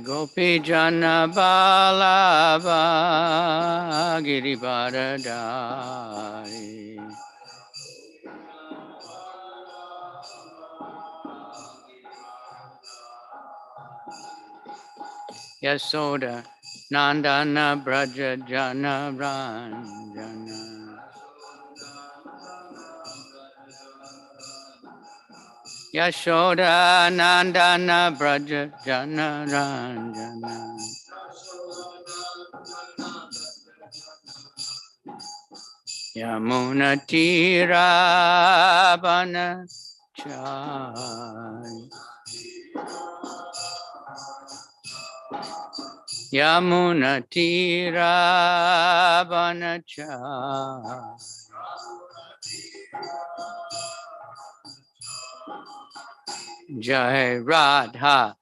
Gopi Jana Balava Girivardhari Yasoda Nandana Braja Jana Ranjana Yashoda Nandana Braja Jana Ranjana Yamuna Tira Banachari Yamuna Tira Banachari Jai Radha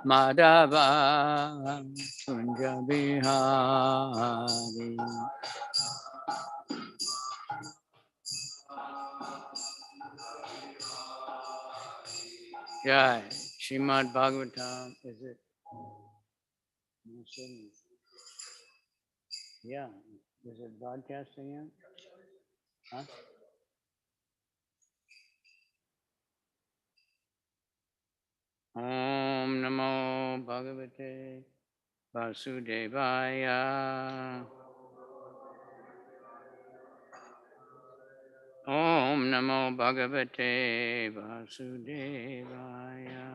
Madhava Kunja Bihari Jai Srimad Bhagavatam. Is it? Yeah. Is it broadcasting yet? Huh? Om Namo Bhagavate Vasudevaya. Om Namo Bhagavate Vasudevaya.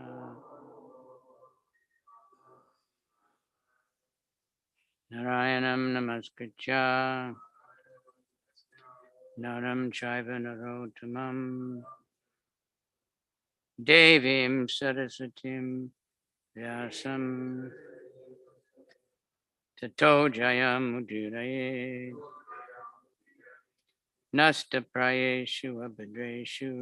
Narayanam Namaskritya Naram Chaiva Narottamam Devim Saraswatim Vyasam Tato Jayam Udiraye Nasta Prayeshu Abhadreshu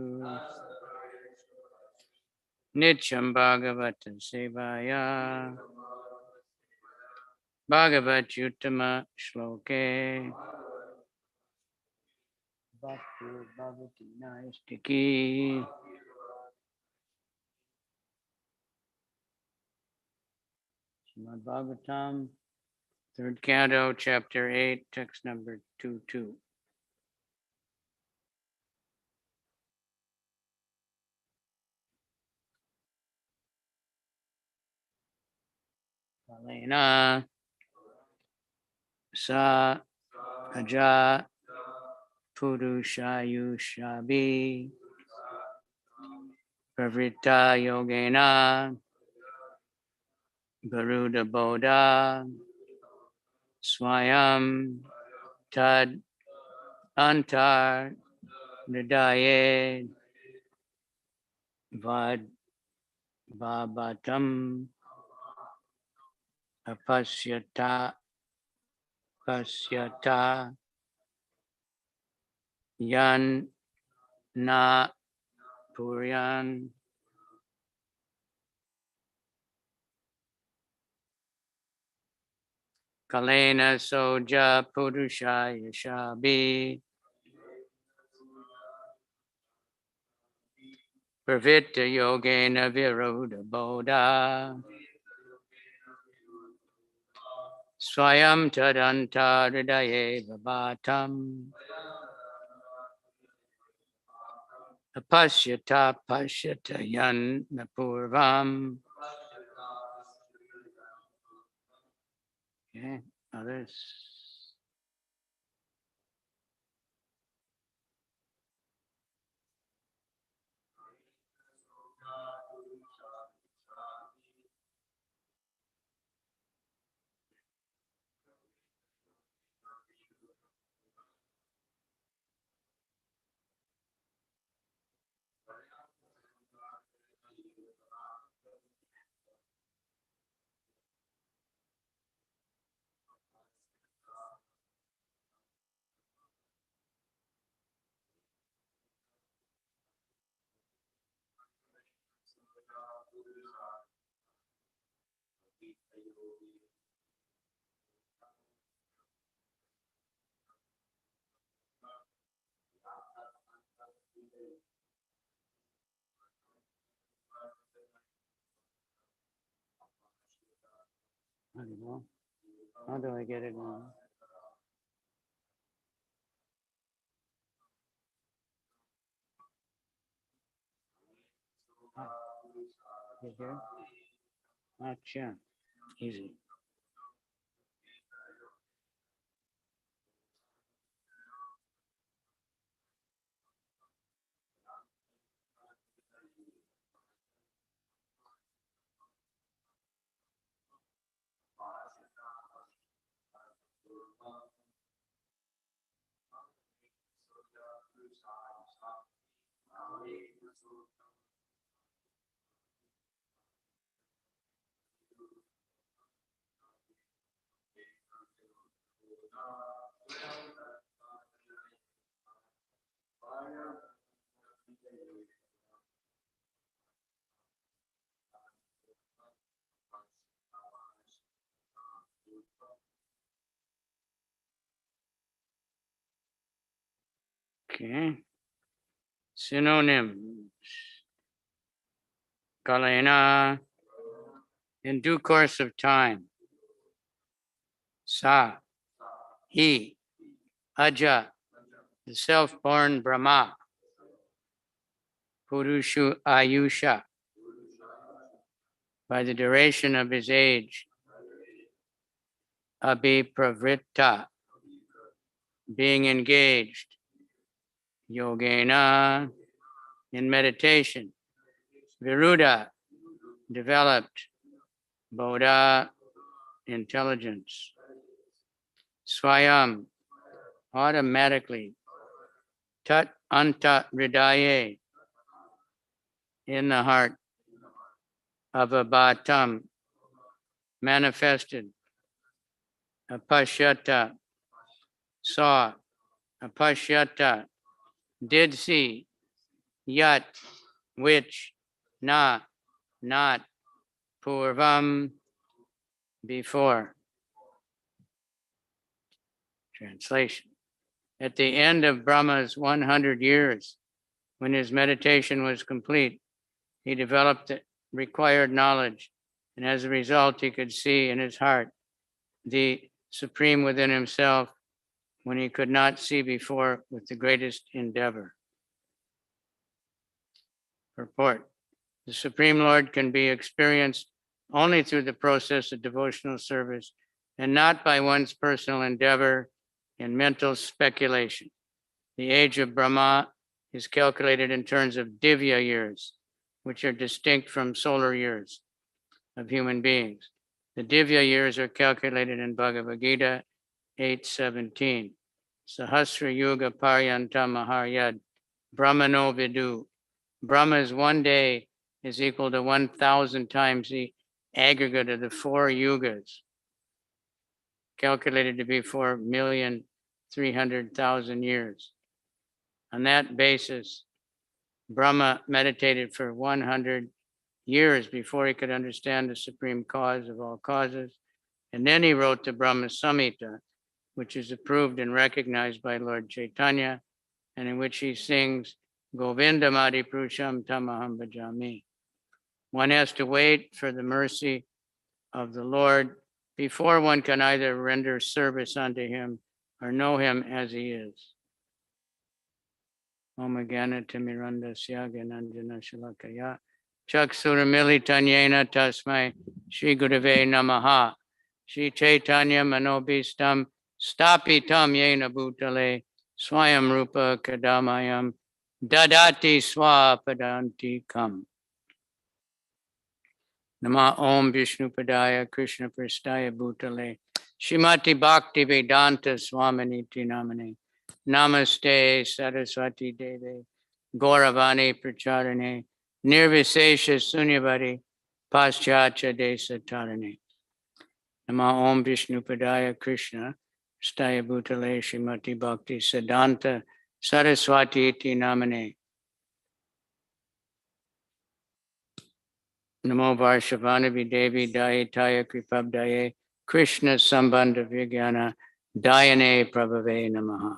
Nityam Bhagavata Sevaya Bhagavat Yuttama Shloke Bhakti Bhagavati Naistiki Srimad Bhagavatam, third canto, chapter 8, text number 22. Kalena Sa Aja Purushayushabi Pravrita Yogena Garuda Bodha Swayam Tad Antar Nidaye Vad Babatam Apasyata Pasyata Yan Na Puryan Kalena Soja Purushaya Shabi Pravita Yogena Viruda Bodha Swayam Tadanta Hridaye Vabatam Apasyata Pashyata Yan Napurvam. Okay, others. I don't know. How do I get it now? You here? Acha. Easy. Okay. Synonyms. Kalena. In due course of time. Sa. He. Aja. The self-born Brahma. Purushu Ayusha. By the duration of his age. Abhipravritta. Being engaged. Yogena. In meditation. Viruddha. Developed. Bodha. Intelligence. Swayam. Automatically. Tat anta hridaye. In the heart. Avabhatam. Manifested. Apashyata. Saw. Apashyata. Did see. Yat. Which. Na. Not. Purvam. Before. Translation. At the end of Brahma's 100 years, when his meditation was complete, he developed the required knowledge, and as a result, he could see in his heart the Supreme within himself when he could not see before with the greatest endeavor. Purport. The Supreme Lord can be experienced only through the process of devotional service and not by one's personal endeavor and mental speculation. The age of Brahma is calculated in terms of divya years, which are distinct from solar years of human beings. The divya years are calculated in Bhagavad Gita 8:17. Sahasra Yuga Paryanta Maharyad Brahmano Vidu. Brahma's one day is equal to 1,000 times the aggregate of the 4 yugas, calculated to be 4,300,000 years. On that basis, Brahma meditated for 100 years before he could understand the supreme cause of all causes. And then he wrote the Brahma Samhita, which is approved and recognized by Lord Caitanya, and in which he sings, Govindamadi Prusham Tamaham Bhajami. One has to wait for the mercy of the Lord before one can either render service unto him or know him as he is. Om Gana Timiranda Syagananjana Shalakaya Chaksuramili Tanyena Tasmai Shri Gurave Namaha Shri Chaitanya Manobhistam Stapitam Yena Bhutale Swayam Rupa Kadamayam Dadati Swapadanti Kam. Nama Om Vishnu Padaya Krishna Prastaya Bhutale Shrimati Bhakti Vedanta Swaminiti Namane Namaste Saraswati Deve Gauravani Pracharane Nirvisesha Sunyavadi Paschatya Desa Tarane. Nama Om Vishnu Padaya Krishna Prastaya Bhutale Shrimati Bhakti Siddhanta Saraswati Iti Namane. Namo Varshavanavi Devi Dayataya Kripabdaye Krishna Sambandha Vigyana Dayane Prabhave Namaha.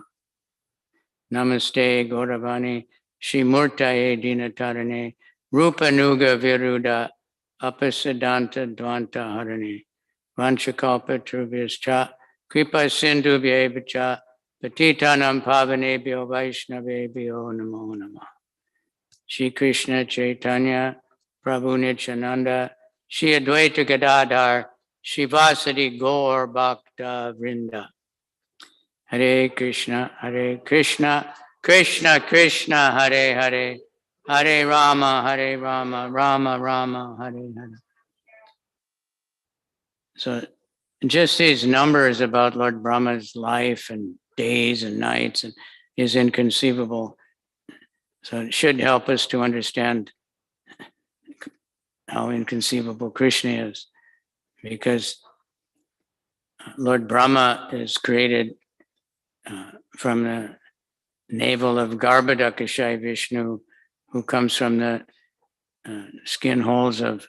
Namaste Gauravani Shri Murtaye Dinatarane Rupa Nuga Viruddha Apasiddhanta Dvanta Harane vanchakalpatarubhyascha kripa sindhubhya cha patitanam pavanebhyo vaishnavebhyo namo namah. Shri Krishna Chaitanya Prabhu Nityananda Shri Advaita Gadadhar Shri Vasadi Gaur Bhakta Vrinda. Hare Krishna, Krishna Krishna, Hare Hare, Hare Rama, Rama Rama, Hare Hare. So just these numbers about Lord Brahma's life and days and nights and is inconceivable. So it should help us to understand how inconceivable Krishna is, because Lord Brahma is created from the navel of Garbhodakashayi Vishnu, who comes from the skin holes of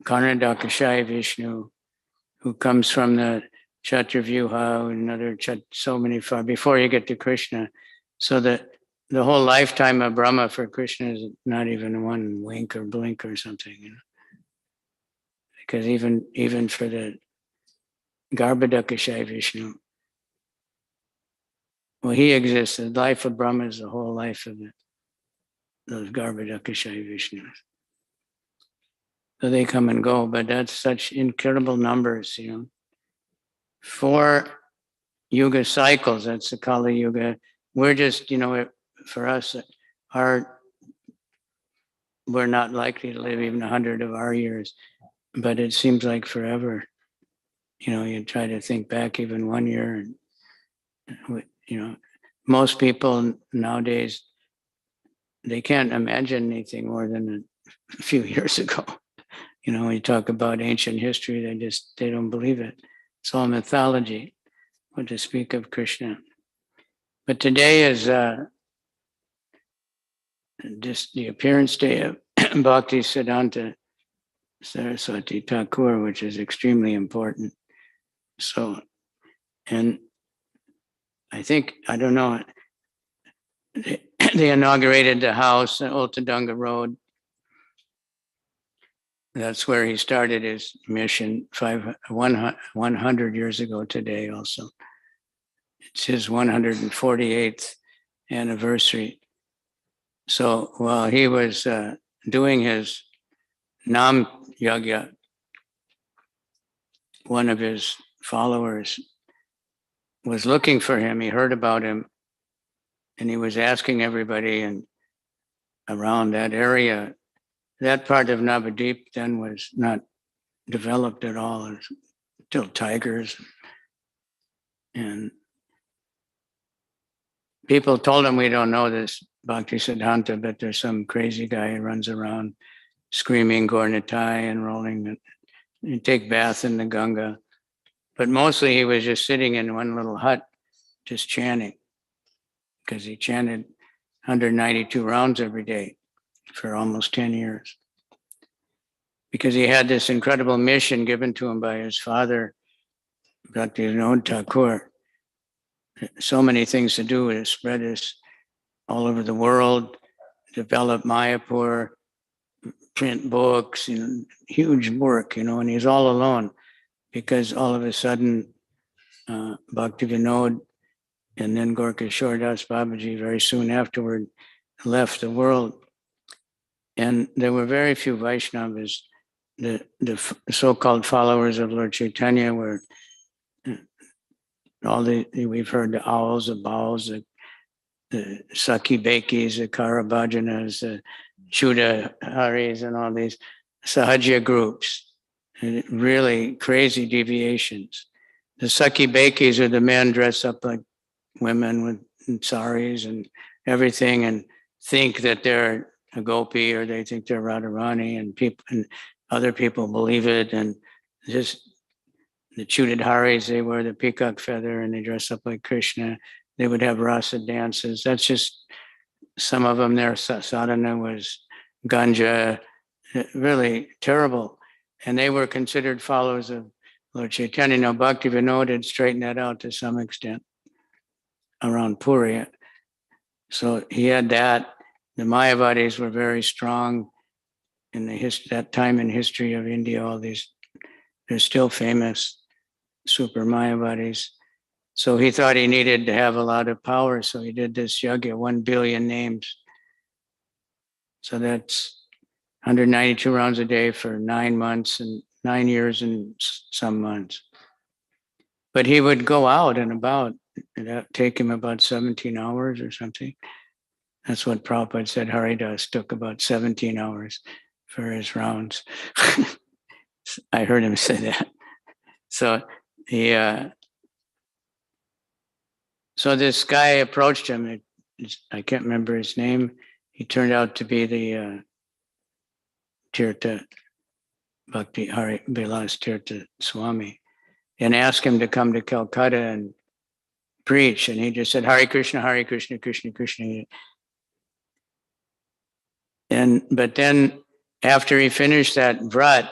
Karnadakashayi Vishnu, who comes from the Chaturvyuha, another so many far before you get to Krishna. So that the whole lifetime of Brahma for Krishna is not even one wink or blink or something, you know. Because even for the Garbhodakashayi Vishnu, well, he exists. The life of Brahma is the whole life of those Garbhodakashayi Vishnus. So they come and go, but that's such incredible numbers, you know. 4 yuga cycles, that's the Kali Yuga. We're just, you know, for us, we're not likely to live even 100 of our years, but it seems like forever. You know, you try to think back even 1 year, and, you know, most people nowadays, they can't imagine anything more than a few years ago. You know, when you talk about ancient history, they don't believe it. It's all mythology, what to speak of Krishna. But today is just the appearance day of Bhakti Siddhanta Saraswati Thakur, which is extremely important. So, and I think, I don't know, they inaugurated the house on Ultadanga Road. That's where he started his mission 100 years ago today also. It's his 148th anniversary. So while he was doing his Nam Yagya, one of his followers was looking for him. He heard about him and he was asking everybody and around that area. That part of Navadvip then was not developed at all. It was still tigers. And people told him, we don't know this Bhakti Siddhanta, but there's some crazy guy who runs around screaming Gornitai and rolling and take bath in the Ganga. But mostly he was just sitting in one little hut, just chanting, because he chanted 192 rounds every day for almost 10 years. Because he had this incredible mission given to him by his father, Bhakti-Vinod Thakur. So many things to do with it, spread this all over the world, develop Mayapur, print books, you know, huge work, you know, and he's all alone because all of a sudden Bhakti Vinod and then Gorka Shordas Babaji very soon afterward left the world. And there were very few Vaishnavas. The so-called followers of Lord Chaitanya were we've heard the owls, the bowls, the Sakhi Bekis, the Karabhajanas, the Chuda Haris, and all these Sahaja groups, and really crazy deviations. The Sakhi Bekis are the men dressed up like women with saris and everything and think that they're a gopi or they think they're Radharani, and other people believe it. And just the Chuda Haris, they wear the peacock feather and they dress up like Krishna. They would have rasa dances. That's just some of them. Their sadhana was ganja, really terrible. And they were considered followers of Lord Chaitanya. Now, Bhakti Vinod had straightened that out to some extent around Puri. So he had that. The Mayavadis were very strong in that time in history of India, all these They're still famous, super Mayavadis. So he thought he needed to have a lot of power. So he did this yajna, 1 billion names. So that's 192 rounds a day for 9 months and 9 years and some months. But he would go out and about. It'd take him about 17 hours or something. That's what Prabhupada said. Haridas took about 17 hours for his rounds. I heard him say that. So he, so this guy approached him. I can't remember his name. He turned out to be the Tirtha Bhakti Hari Vilas Tirtha Swami, and asked him to come to Calcutta and preach. And he just said, Hare Krishna, Krishna Krishna. But then after he finished that vrat,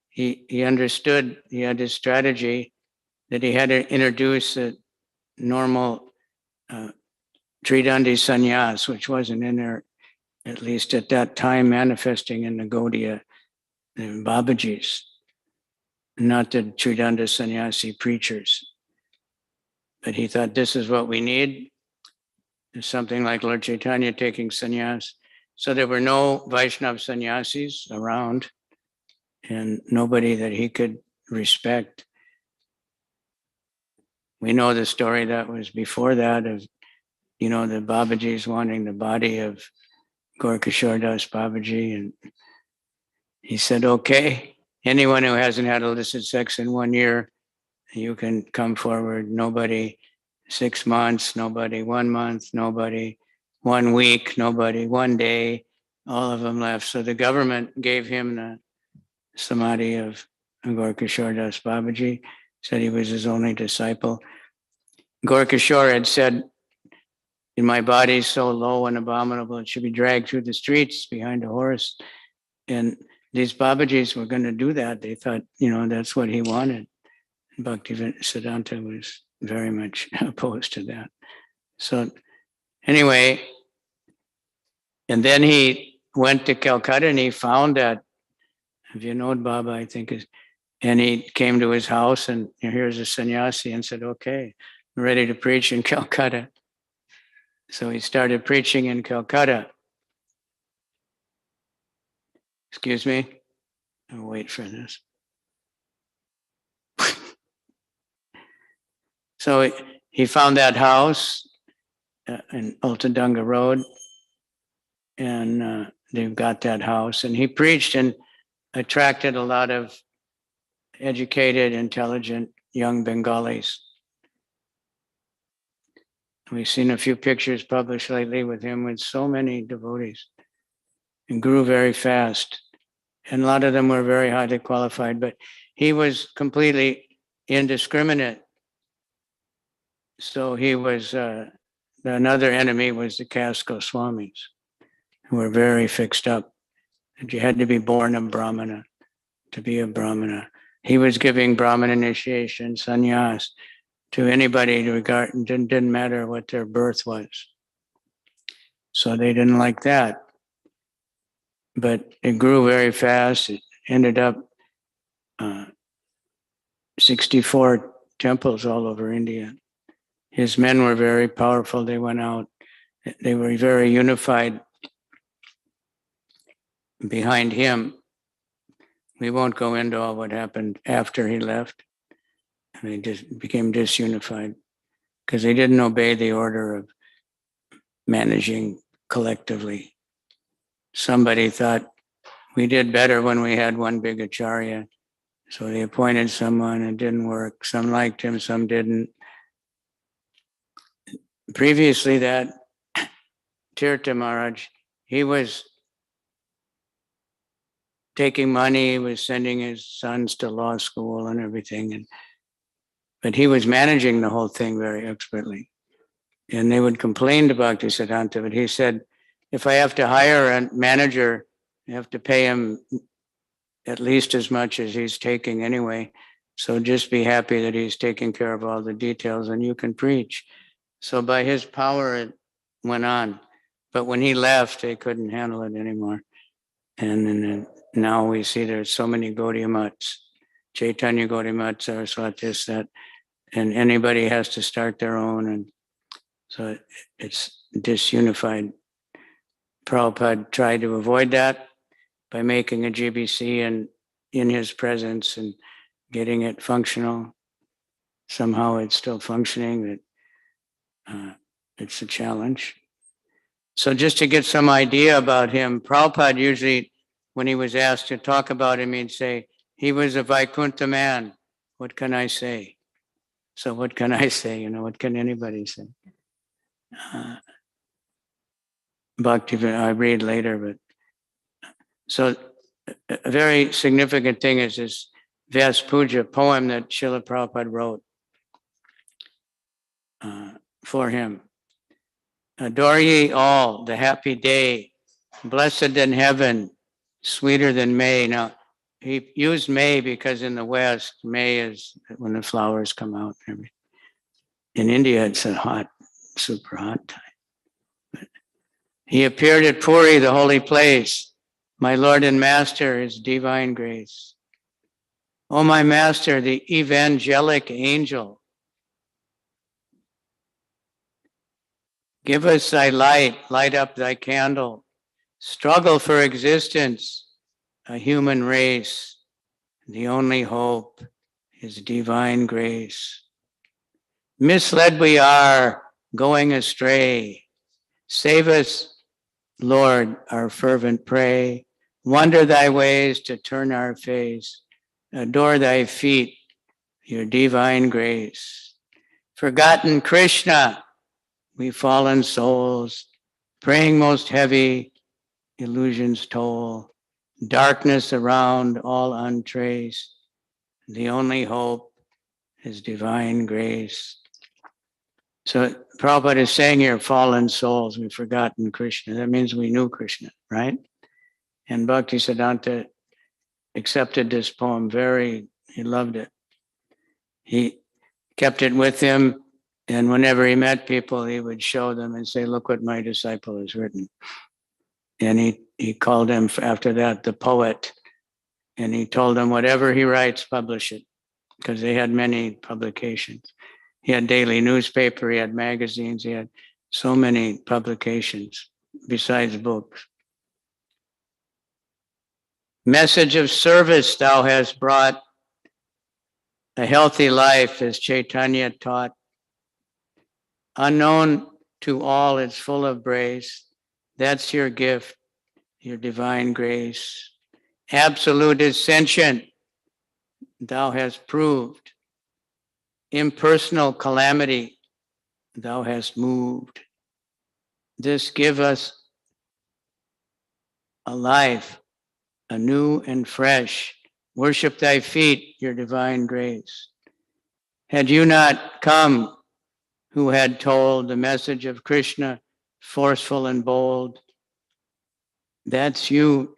he understood, he had his strategy that he had to introduce a normal Tridandi sannyas, which wasn't in there, at least at that time, manifesting in the Gaudiya Babajis, not the Tridanda sannyasi preachers. But he thought this is what we need. There's something like Lord Caitanya taking sannyas. So there were no Vaishnava sannyasis around and nobody that he could respect. We know the story that was before that of, the Babajis wanting the body of Gaurkishore Das Babaji. And he said, okay, anyone who hasn't had illicit sex in 1 year, you can come forward. Nobody 6 months, nobody 1 month, nobody 1 week, nobody 1 day. All of them left. So the government gave him the samadhi of Gaurkishore Das Babaji, said he was his only disciple. Gaurkishore had said, my body is so low and abominable, it should be dragged through the streets behind a horse. And these Babajis were going to do that. They thought, that's what he wanted. Bhakti Siddhanta was very much opposed to that. So anyway, and then he went to Calcutta and he found that, if you know Baba, I think is, and he came to his house and here's a sannyasi and said, okay, I'm ready to preach in Calcutta. So he started preaching in Calcutta. Excuse me, I'll wait for this. So he found that house in Ultadanga Road, and they've got that house. And he preached and attracted a lot of educated, intelligent young Bengalis. We've seen a few pictures published lately with him with so many devotees, and grew very fast. And a lot of them were very highly qualified, but he was completely indiscriminate. So he was, another enemy was the caste Goswamis, who were very fixed up. And you had to be born a Brahmana to be a Brahmana. He was giving Brahman initiation, sannyas, to anybody to regard, and didn't matter what their birth was. So they didn't like that. But it grew very fast. It ended up 64 temples all over India. His men were very powerful. They went out. They were very unified behind him. We won't go into all what happened after he left. And they just became disunified because they didn't obey the order of managing collectively. Somebody thought we did better when we had one big acharya. So they appointed someone, it didn't work. Some liked him, some didn't. Previously that, Tirtha Maharaj, he was taking money, he was sending his sons to law school and everything. But he was managing the whole thing very expertly. And they would complain to Bhakti Siddhanta, but he said, if I have to hire a manager, I have to pay him at least as much as he's taking anyway. So just be happy that he's taking care of all the details and you can preach. So by his power, it went on. But when he left, they couldn't handle it anymore. And then now we see there's so many Gaudiya mutts. Caitanya Gaudimat Saraswati, this, that, and anybody has to start their own, and so it's disunified. Prabhupada tried to avoid that by making a GBC and in his presence and getting it functional. Somehow it's still functioning, that it's a challenge. So just to get some idea about him, Prabhupada usually, when he was asked to talk about him, he'd say, he was a Vaikuntha man. What can I say? So what can I say? What can anybody say? Bhakti, I read later, but so a very significant thing is this Vyas Puja poem that Srila Prabhupada wrote for him. Adore ye all, the happy day, blessed in heaven, sweeter than May. Now, he used May because in the West, May is when the flowers come out. In India, it's a hot, super hot time. But he appeared at Puri, the holy place. My Lord and Master, His divine grace. Oh, my Master, the evangelic angel, give us thy light, light up thy candle, struggle for existence, a human race, the only hope is divine grace. Misled we are, going astray. Save us, Lord, our fervent pray. Wonder thy ways to turn our face. Adore thy feet, your divine grace. Forgotten Krishna, we fallen souls, praying most heavy, illusions toll. Darkness around, all untraced. The only hope is divine grace. So Prabhupada is saying here, fallen souls, we've forgotten Krishna. That means we knew Krishna, right? And Bhakti Siddhanta accepted this poem he loved it. He kept it with him, and whenever he met people, he would show them and say, look what my disciple has written. And he called him after that the poet. And he told them, whatever he writes, publish it, because they had many publications. He had daily newspaper, he had magazines, he had so many publications besides books. Message of service thou hast brought, a healthy life as Caitanya taught. Unknown to all, it's full of grace. That's your gift, your divine grace. Absolute ascension, thou hast proved. Impersonal calamity, thou hast moved. This give us a life, anew and fresh. Worship thy feet, your divine grace. Had you not come, who had told the message of Krishna, forceful and bold, that's you.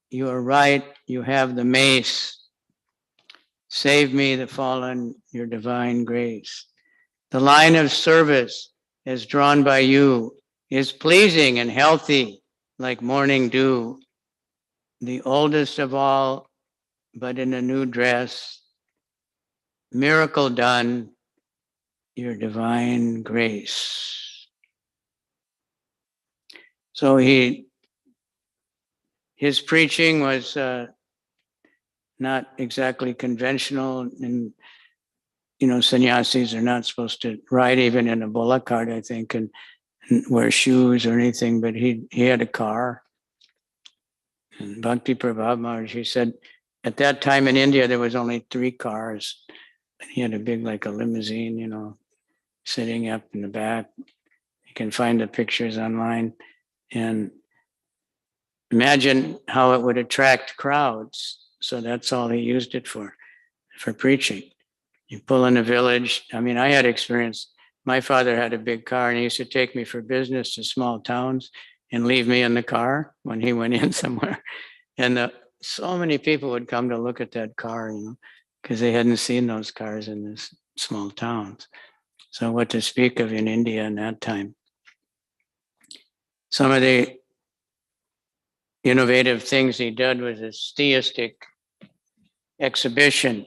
You are right, you have the mace. Save me, the fallen, your divine grace. The line of service as drawn by you is pleasing and healthy like morning dew. The oldest of all, but in a new dress. Miracle done, your divine grace. So his preaching was not exactly conventional, and sannyasis are not supposed to ride even in a bullock cart, I think, and wear shoes or anything, but he had a car. And Bhakti Prabhupada Maharaj, he said, at that time in India, there was only 3 cars. And he had a big, like a limousine, sitting up in the back. You can find the pictures online. And imagine how it would attract crowds. So that's all he used it for preaching. You pull in a village. I mean, I had experience. My father had a big car and he used to take me for business to small towns and leave me in the car when he went in somewhere. And so many people would come to look at that car, because they hadn't seen those cars in this small towns. So what to speak of in India in that time. Some of the innovative things he did was this theistic exhibition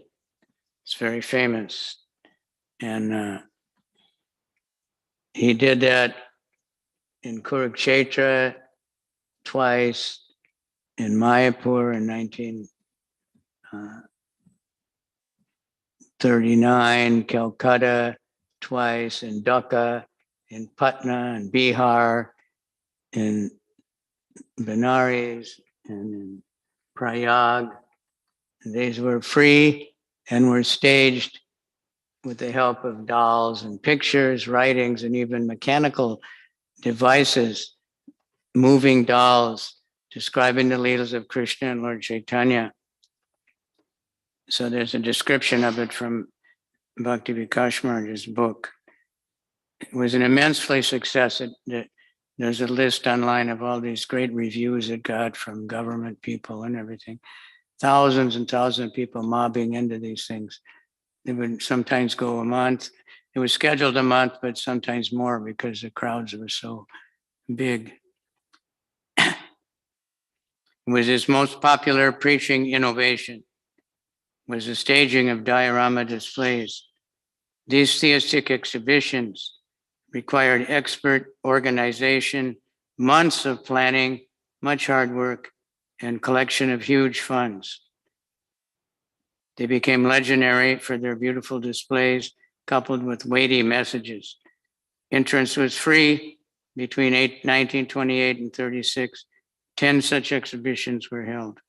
It's very famous. And he did that in Kurukshetra twice, in Mayapur in 1939, Calcutta twice, in Dhaka, in Patna, in Bihar, in Benares, and in Prayag. These were free and were staged with the help of dolls and pictures, writings, and even mechanical devices, moving dolls describing the Leelas of Krishna and Lord Chaitanya. So there's a description of it from Bhakti Vikas Maharaj's book. It was an immensely success. There's a list online of all these great reviews it got from government people and everything. Thousands and thousands of people mobbing into these things. They would sometimes go a month. It was scheduled a month, but sometimes more because the crowds were so big. It was his most popular preaching innovation, was the staging of diorama displays. These theistic exhibitions required expert organization, months of planning, much hard work, and collection of huge funds. They became legendary for their beautiful displays, coupled with weighty messages. Entrance was free between 1928 and 36. 10 such exhibitions were held.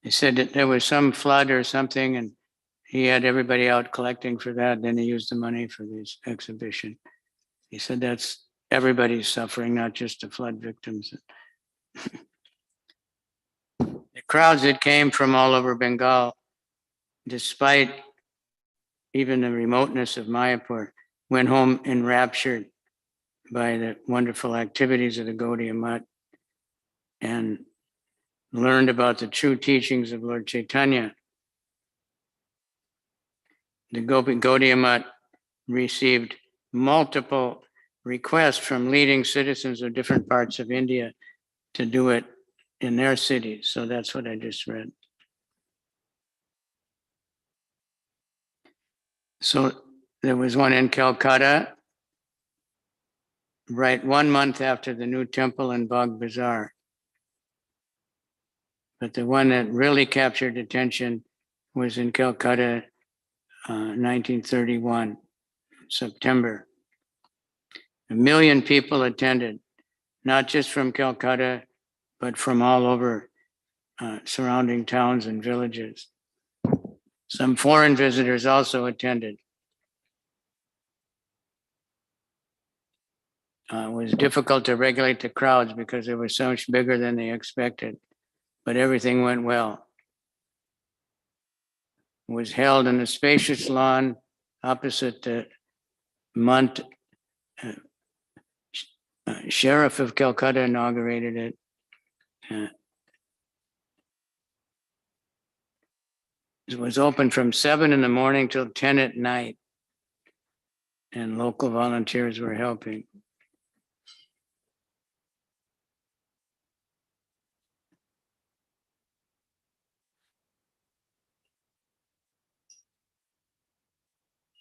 They said that there was some flood or something, and he had everybody out collecting for that. Then he used the money for this exhibition. He said that's everybody's suffering, not just the flood victims. The crowds that came from all over Bengal, despite even the remoteness of Mayapur, went home enraptured by the wonderful activities of the Gaudiya Math and learned about the true teachings of Lord Chaitanya. The Gaudiya Math received multiple requests from leading citizens of different parts of India to do it in their cities. So that's what I just read. So there was one in Calcutta, right 1 month after the new temple in Bagh Bazaar. But the one that really captured attention was in Calcutta, 1931, September. 1 million people attended, not just from Calcutta, but from all over surrounding towns and villages. Some foreign visitors also attended. It was difficult to regulate the crowds because they were so much bigger than they expected, but everything went well. It was held in a spacious lawn opposite the Mont. Sheriff of Calcutta inaugurated it. It was open from 7 in the morning till 10 at night, and local volunteers were helping.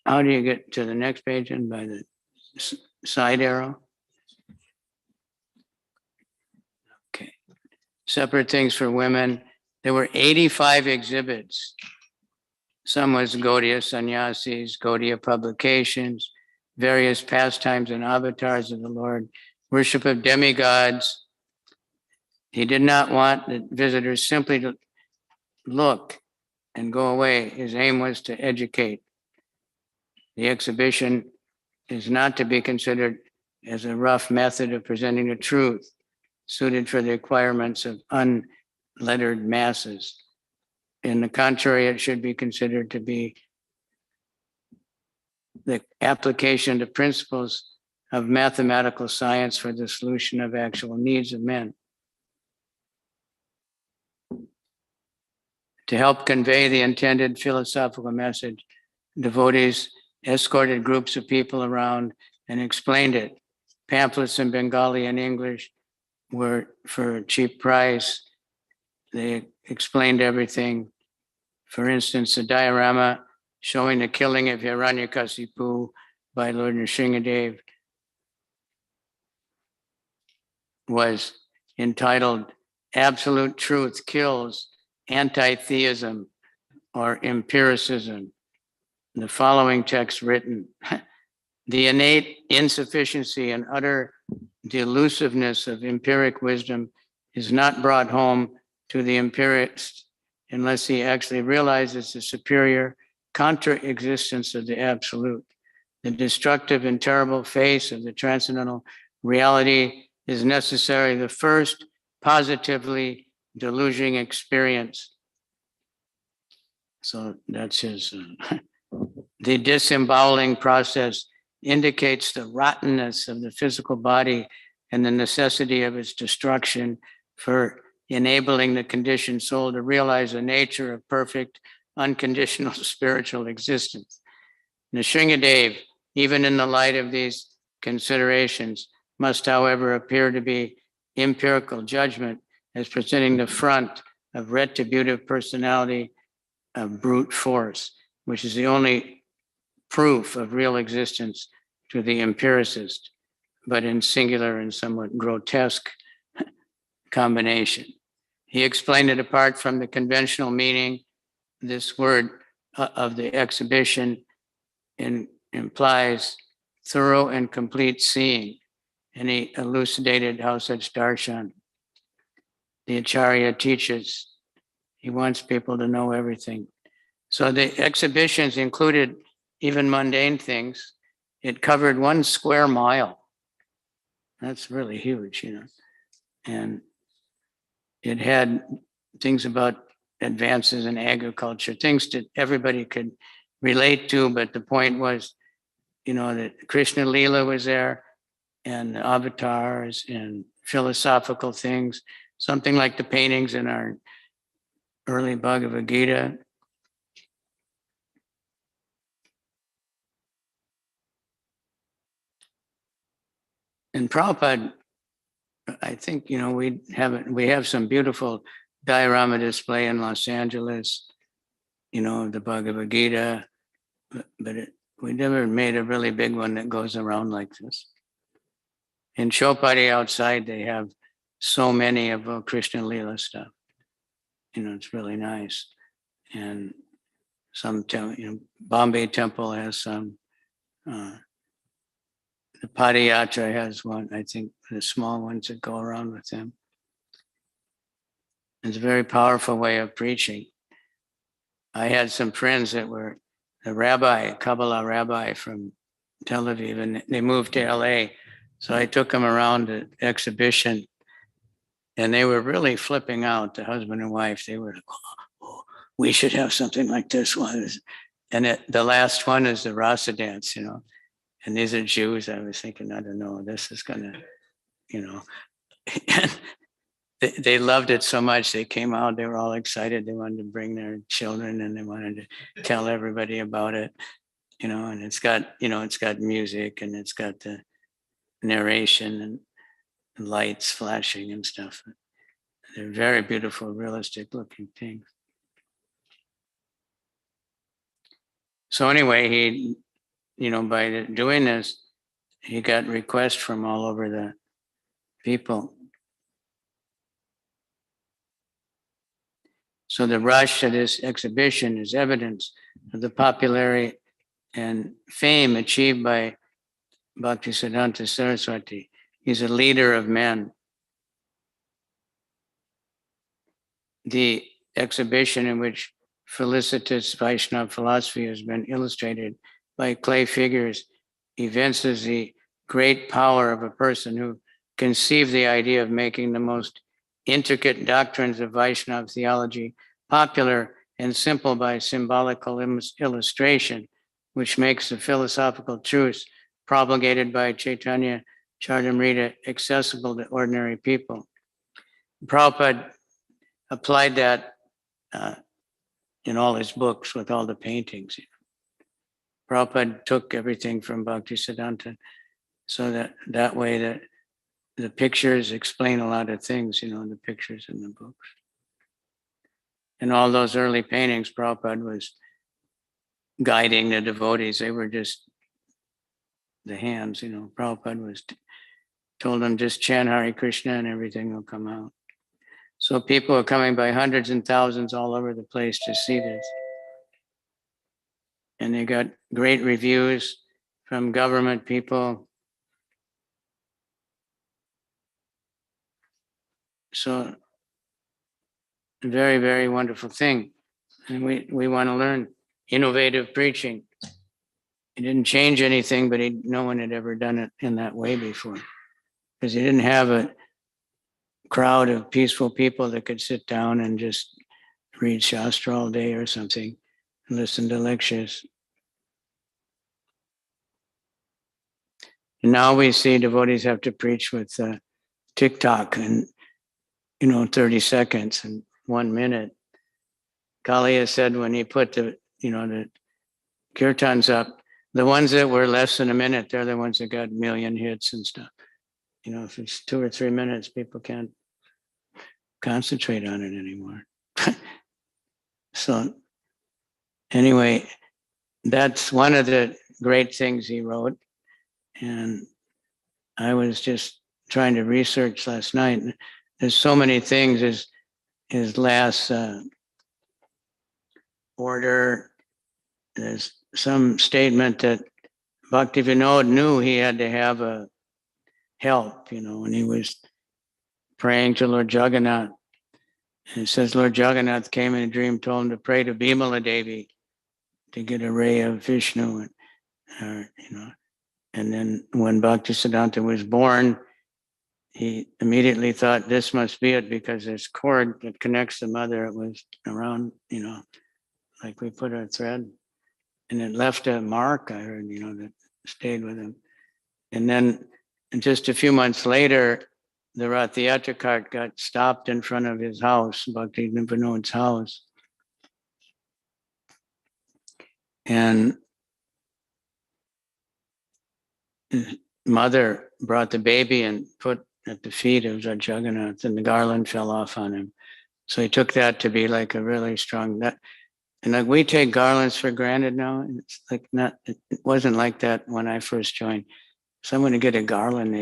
How do you get to the next page? And by the side arrow? Okay. Separate things for women. There were 85 exhibits. Some was Gaudiya Sannyasis, Gaudiya publications, various pastimes and avatars of the Lord, worship of demigods. He did not want the visitors simply to look and go away. His aim was to educate. The exhibition is not to be considered as a rough method of presenting the truth, suited for the requirements of unlettered masses. In the contrary, it should be considered to be the application to principles of mathematical science for the solution of actual needs of men. To help convey the intended philosophical message, devotees escorted groups of people around and explained it. Pamphlets in Bengali and English were for a cheap price. They explained everything For instance, the diorama showing the killing of Hiranyakasipu by Lord Nrsingadev was entitled Absolute Truth Kills Anti-Theism or Empiricism. The following text written, the innate insufficiency and utter delusiveness of empiric wisdom is not brought home to the empiricist unless he actually realizes the superior contra-existence of the absolute. The destructive and terrible face of the transcendental reality is necessarily the first positively deluging experience. So that's his, the disemboweling process indicates the rottenness of the physical body and the necessity of its destruction for enabling the conditioned soul to realize the nature of perfect, unconditional spiritual existence. Nrsingadev, even in the light of these considerations, must, however, appear to be empirical judgment as presenting the front of retributive personality of brute force, which is the only proof of real existence to the empiricist, but in singular and somewhat grotesque combination. He explained it apart from the conventional meaning. This word of the exhibition implies thorough and complete seeing, and he elucidated how such darshan, the Acharya teaches, he wants people to know everything. So the exhibitions included even mundane things. It covered 1 square mile. That's really huge, you know. And it had things about advances in agriculture, things that everybody could relate to, but the point was, you know, that Krishna Leela was there, and avatars and philosophical things, something like the paintings in our early Bhagavad Gita. And Prabhupada, I think, you know, we have some beautiful diorama display in Los Angeles, you know, the Bhagavad Gita, but we never made a really big one that goes around like this. In Chopati outside, they have so many of Krishna Leela stuff. You know, it's really nice. And some, you know, Bombay Temple has some. The Padayatra has one, I think, the small ones that go around with them. It's a very powerful way of preaching. I had some friends that were a rabbi, Kabbalah rabbi from Tel Aviv, and they moved to LA. So I took them around the exhibition, and they were really flipping out, the husband and wife. They were like, oh, we should have something like this one. And the last one is the Rasa Dance, you know. And these are Jews. I was thinking, I don't know, this is gonna, you know. They loved it so much. They came out, they were all excited. They wanted to bring their children and they wanted to tell everybody about it, you know. And it's got, you know, it's got music and it's got the narration and lights flashing and stuff. They're very beautiful, realistic looking things. So anyway, he, you know, by doing this, he got requests from all over the people. So the rush of this exhibition is evidence of the popularity and fame achieved by Bhakti Siddhanta Saraswati. He's a leader of men. The exhibition, in which felicitous Vaishnava philosophy has been illustrated by clay figures, evinces the great power of a person who conceived the idea of making the most intricate doctrines of Vaishnava theology popular and simple by symbolical illustration, which makes the philosophical truths propagated by Caitanya Charitamrita accessible to ordinary people. Prabhupada applied that in all his books with all the paintings. Prabhupada took everything from Bhakti Siddhanta so that way that the pictures explain a lot of things, you know, the pictures in the books. And all those early paintings, Prabhupada was guiding the devotees. They were just the hands, Prabhupada was told them just chant Hare Krishna and everything will come out. So people are coming by hundreds and thousands all over the place to see this. And they got great reviews from government people. So very, very wonderful thing. And we want to learn innovative preaching. He didn't change anything, but no one had ever done it in that way before. Because he didn't have a crowd of peaceful people that could sit down and just read Shastra all day or something and listen to lectures. And now we see devotees have to preach with TikTok and 30 seconds and 1 minute. Kalia said when he put the kirtans up, the ones that were less than a minute, they're the ones that got million hits and stuff. If it's 2 or 3 minutes, people can't concentrate on it anymore. So anyway, that's one of the great things he wrote. And I was just trying to research last night. There's so many things. His last order, there's some statement that Bhaktivinoda knew he had to have a help, when he was praying to Lord Jagannath. And it says Lord Jagannath came in a dream, told him to pray to Bimala Devi to get a ray of Vishnu. And then when Bhakti-Sadanta was born, he immediately thought this must be it because this cord that connects the mother, it was around, like we put a thread. And it left a mark, I heard, that stayed with him. And then just a few months later, the Rath-yatra cart got stopped in front of his house, Bhakti Vinod's house. And his mother brought the baby and put at the feet of Jagannath, and the garland fell off on him. So he took that to be like a really strong, and like we take garlands for granted now. It's like it wasn't like that when I first joined. Someone to get a garland,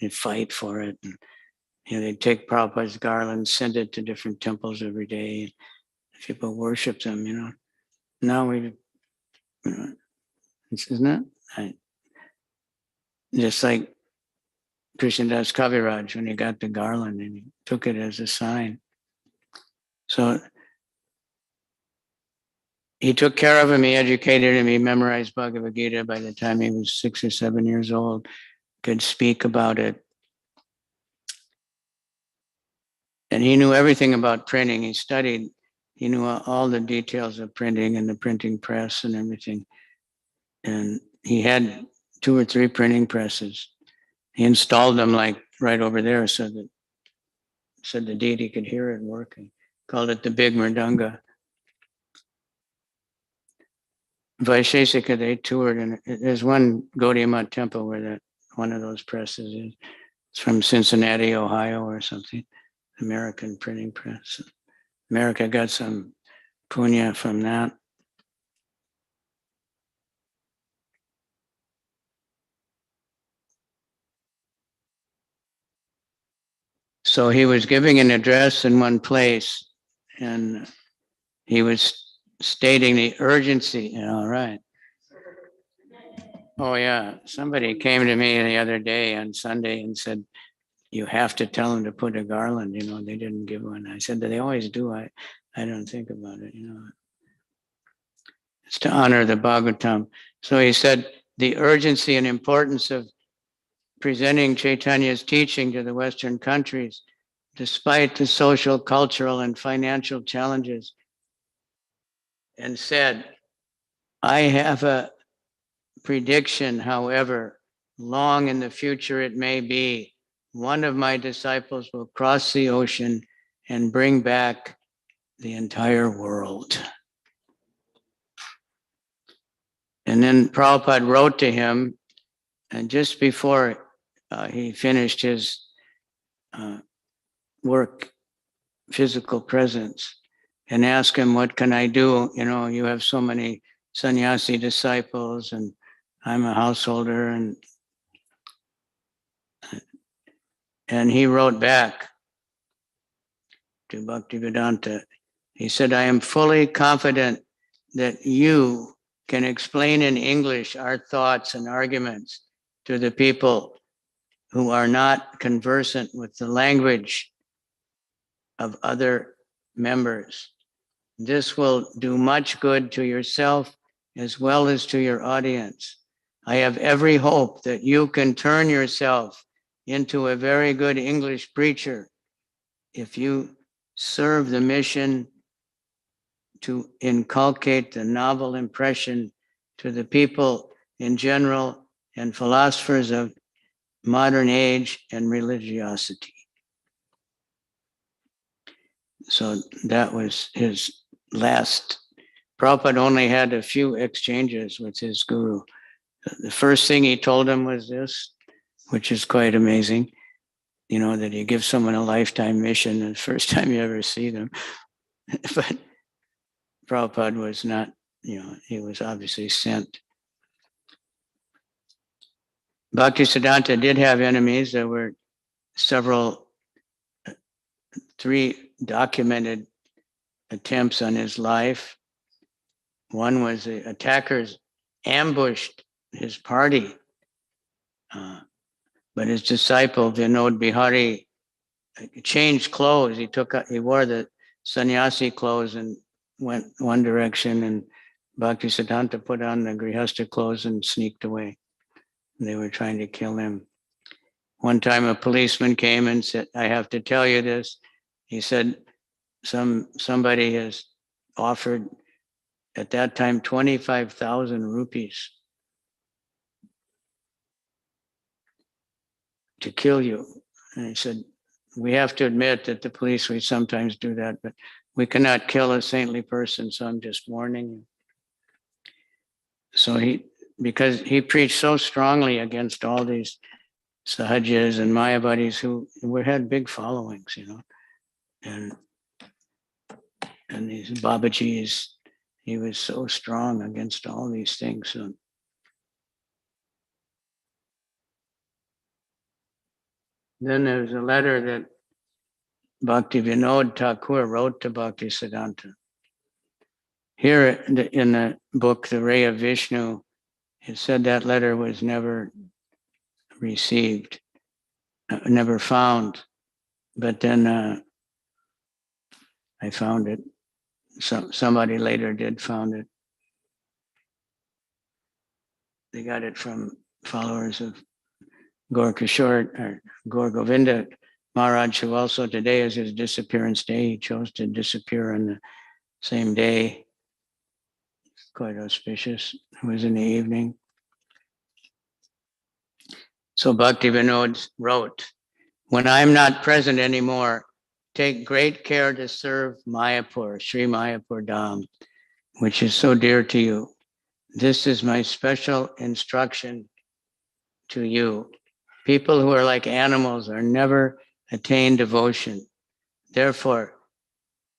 they fight for it. And, they take Prabhupada's garland, send it to different temples every day. And people worship them, Now we, isn't it? Just like Krishnadas Kaviraj, when he got the garland and he took it as a sign. So he took care of him, he educated him, he memorized Bhagavad Gita by the time he was 6 or 7 years old, could speak about it. And he knew everything about printing. He studied, he knew all the details of printing and the printing press and everything. And he had 2 or 3 printing presses. He installed them like right over there so the deity could hear it working. Called it the Big Mridanga. Vaisheshika, they toured, and there's one Gaudiya Math temple where one of those presses is. It's from Cincinnati, Ohio or something, American printing press. America got some punya from that. So he was giving an address in one place, and he was stating the urgency. All right. Oh yeah, somebody came to me the other day on Sunday and said, you have to tell them to put a garland, they didn't give one. I said that they always do. I don't think about it, It's to honor the Bhagavatam. So he said the urgency and importance of presenting Chaitanya's teaching to the Western countries, despite the social, cultural, and financial challenges, and said, I have a prediction, however, long in the future it may be, one of my disciples will cross the ocean and bring back the entire world. And then Prabhupada wrote to him, and just before he finished his work, physical presence, and ask him, what can I do? You know, you have so many sannyasi disciples and I'm a householder. And he wrote back to Bhakti-Vedanta. He said, I am fully confident that you can explain in English our thoughts and arguments to the people who are not conversant with the language of other members. This will do much good to yourself as well as to your audience. I have every hope that you can turn yourself into a very good English preacher if you serve the mission to inculcate the novel impression to the people in general and philosophers of modern age and religiosity. So that was his last. Prabhupada only had a few exchanges with his guru. The first thing he told him was this, which is quite amazing, you know, that you give someone a lifetime mission the first time you ever see them. But Prabhupada was not, you know, he was obviously sent. Bhakti-Siddhanta did have enemies. There were three documented attempts on his life. One was the attackers ambushed his party, but his disciple Vinod Bihari changed clothes. He wore the sannyasi clothes and went one direction, and Bhakti-Siddhanta put on the grihastha clothes and sneaked away. They were trying to kill him. One time a policeman came and said, I have to tell you this. He said, somebody has offered at that time 25,000 rupees to kill you. And he said, we have to admit that the police, we sometimes do that, but we cannot kill a saintly person, so I'm just warning you. So because he preached so strongly against all these sahajas and mayavadis who had big followings, you know, and these babajis, he was so strong against all these things. So then there's a letter that Bhakti Vinod Thakur wrote to Bhakti Siddhanta. Here in the book, The Ray of Vishnu, it said that letter was never received, never found. But then I found it. Somebody later did found it. They got it from followers of Gaur Kishore or Gaur Govinda Maharaj, who also today is his disappearance day. He chose to disappear on the same day. Quite auspicious. It was in the evening. So Bhakti Vinod wrote, when I'm not present anymore, take great care to serve Mayapur, Sri Mayapur Dham, which is so dear to you. This is my special instruction to you. People who are like animals are never attain devotion. Therefore,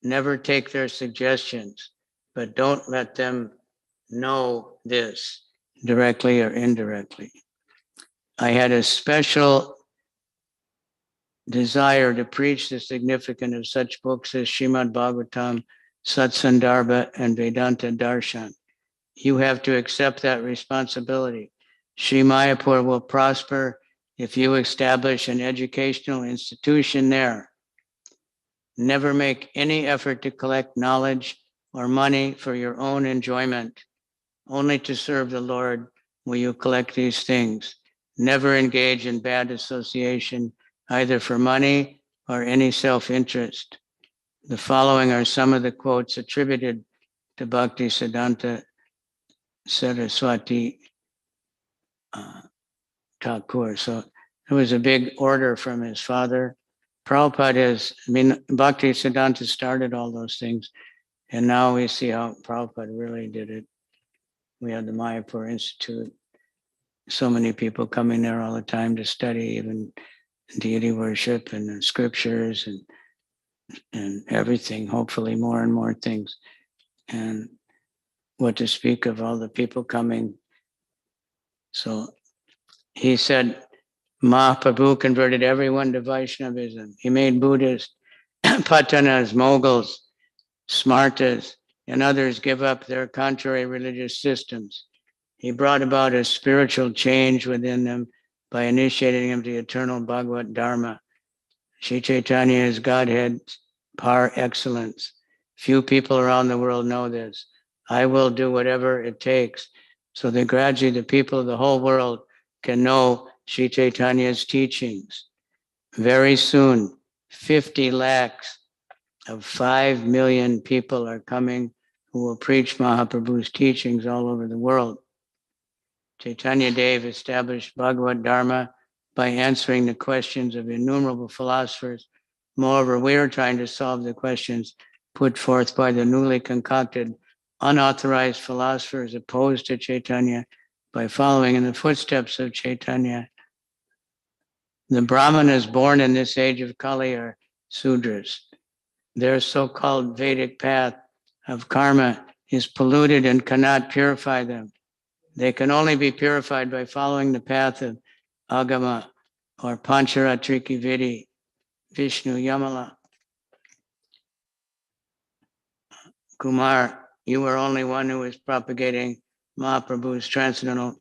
never take their suggestions, but don't let them know this directly or indirectly. I had a special desire to preach the significance of such books as Srimad Bhagavatam, Satsandarbha, and Vedanta Darshan. You have to accept that responsibility. Sri Mayapur will prosper if you establish an educational institution there. Never make any effort to collect knowledge or money for your own enjoyment. Only to serve the Lord will you collect these things. Never engage in bad association, either for money or any self-interest. The following are some of the quotes attributed to Bhakti Siddhanta Saraswati Thakur. So it was a big order from his father. Prabhupada Bhakti Siddhanta started all those things. And now we see how Prabhupada really did it. We had the Mayapur Institute. So many people coming there all the time to study even deity worship and the scriptures. And and everything, hopefully more and more things. And what to speak of all the people coming. So he said, Mahaprabhu converted everyone to Vaishnavism. He made Buddhists, Patanas, Moguls, Smartas, and others give up their contrary religious systems. He brought about a spiritual change within them by initiating them to the eternal Bhagavad Dharma. Sri Chaitanya is Godhead par excellence. Few people around the world know this. I will do whatever it takes so that gradually the people of the whole world can know Sri Chaitanya's teachings. Very soon, 50 lakhs of 5 million people are coming who will preach Mahaprabhu's teachings all over the world. Chaitanya Dev established Bhagavad Dharma by answering the questions of innumerable philosophers. Moreover, we are trying to solve the questions put forth by the newly concocted, unauthorized philosophers opposed to Chaitanya by following in the footsteps of Chaitanya. The Brahmanas born in this age of Kali are Sudras. Their so-called Vedic path of karma is polluted and cannot purify them. They can only be purified by following the path of Agama or Pancharatriki Vidi, Vishnu Yamala. Kumar, you were only one who was propagating Mahaprabhu's transcendental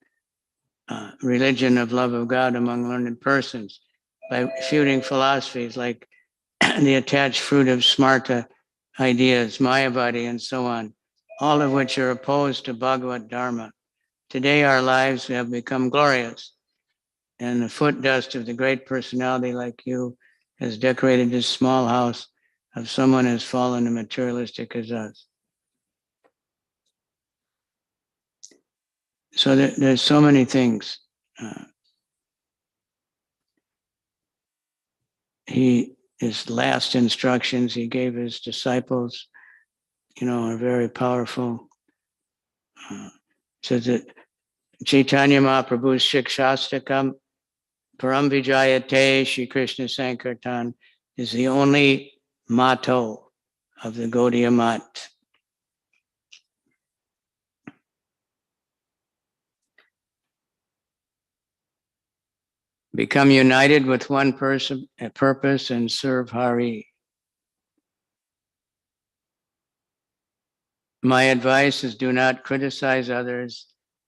religion of love of God among learned persons by refuting philosophies like the attached fruit of smarta ideas, Mayavadi, and so on, all of which are opposed to Bhagavad Dharma. Today, our lives have become glorious, and the foot dust of the great personality like you has decorated this small house of someone as fallen and materialistic as us. So there's so many things. His last instructions he gave his disciples, are very powerful. Says that Chaitanya Mahaprabhu's Shikshastakam Param Vijayate Shri Krishna Sankirtan is the only motto of the Gaudiya Mat. Become united with one person, a purpose, and serve Hari. My advice is do not criticize others.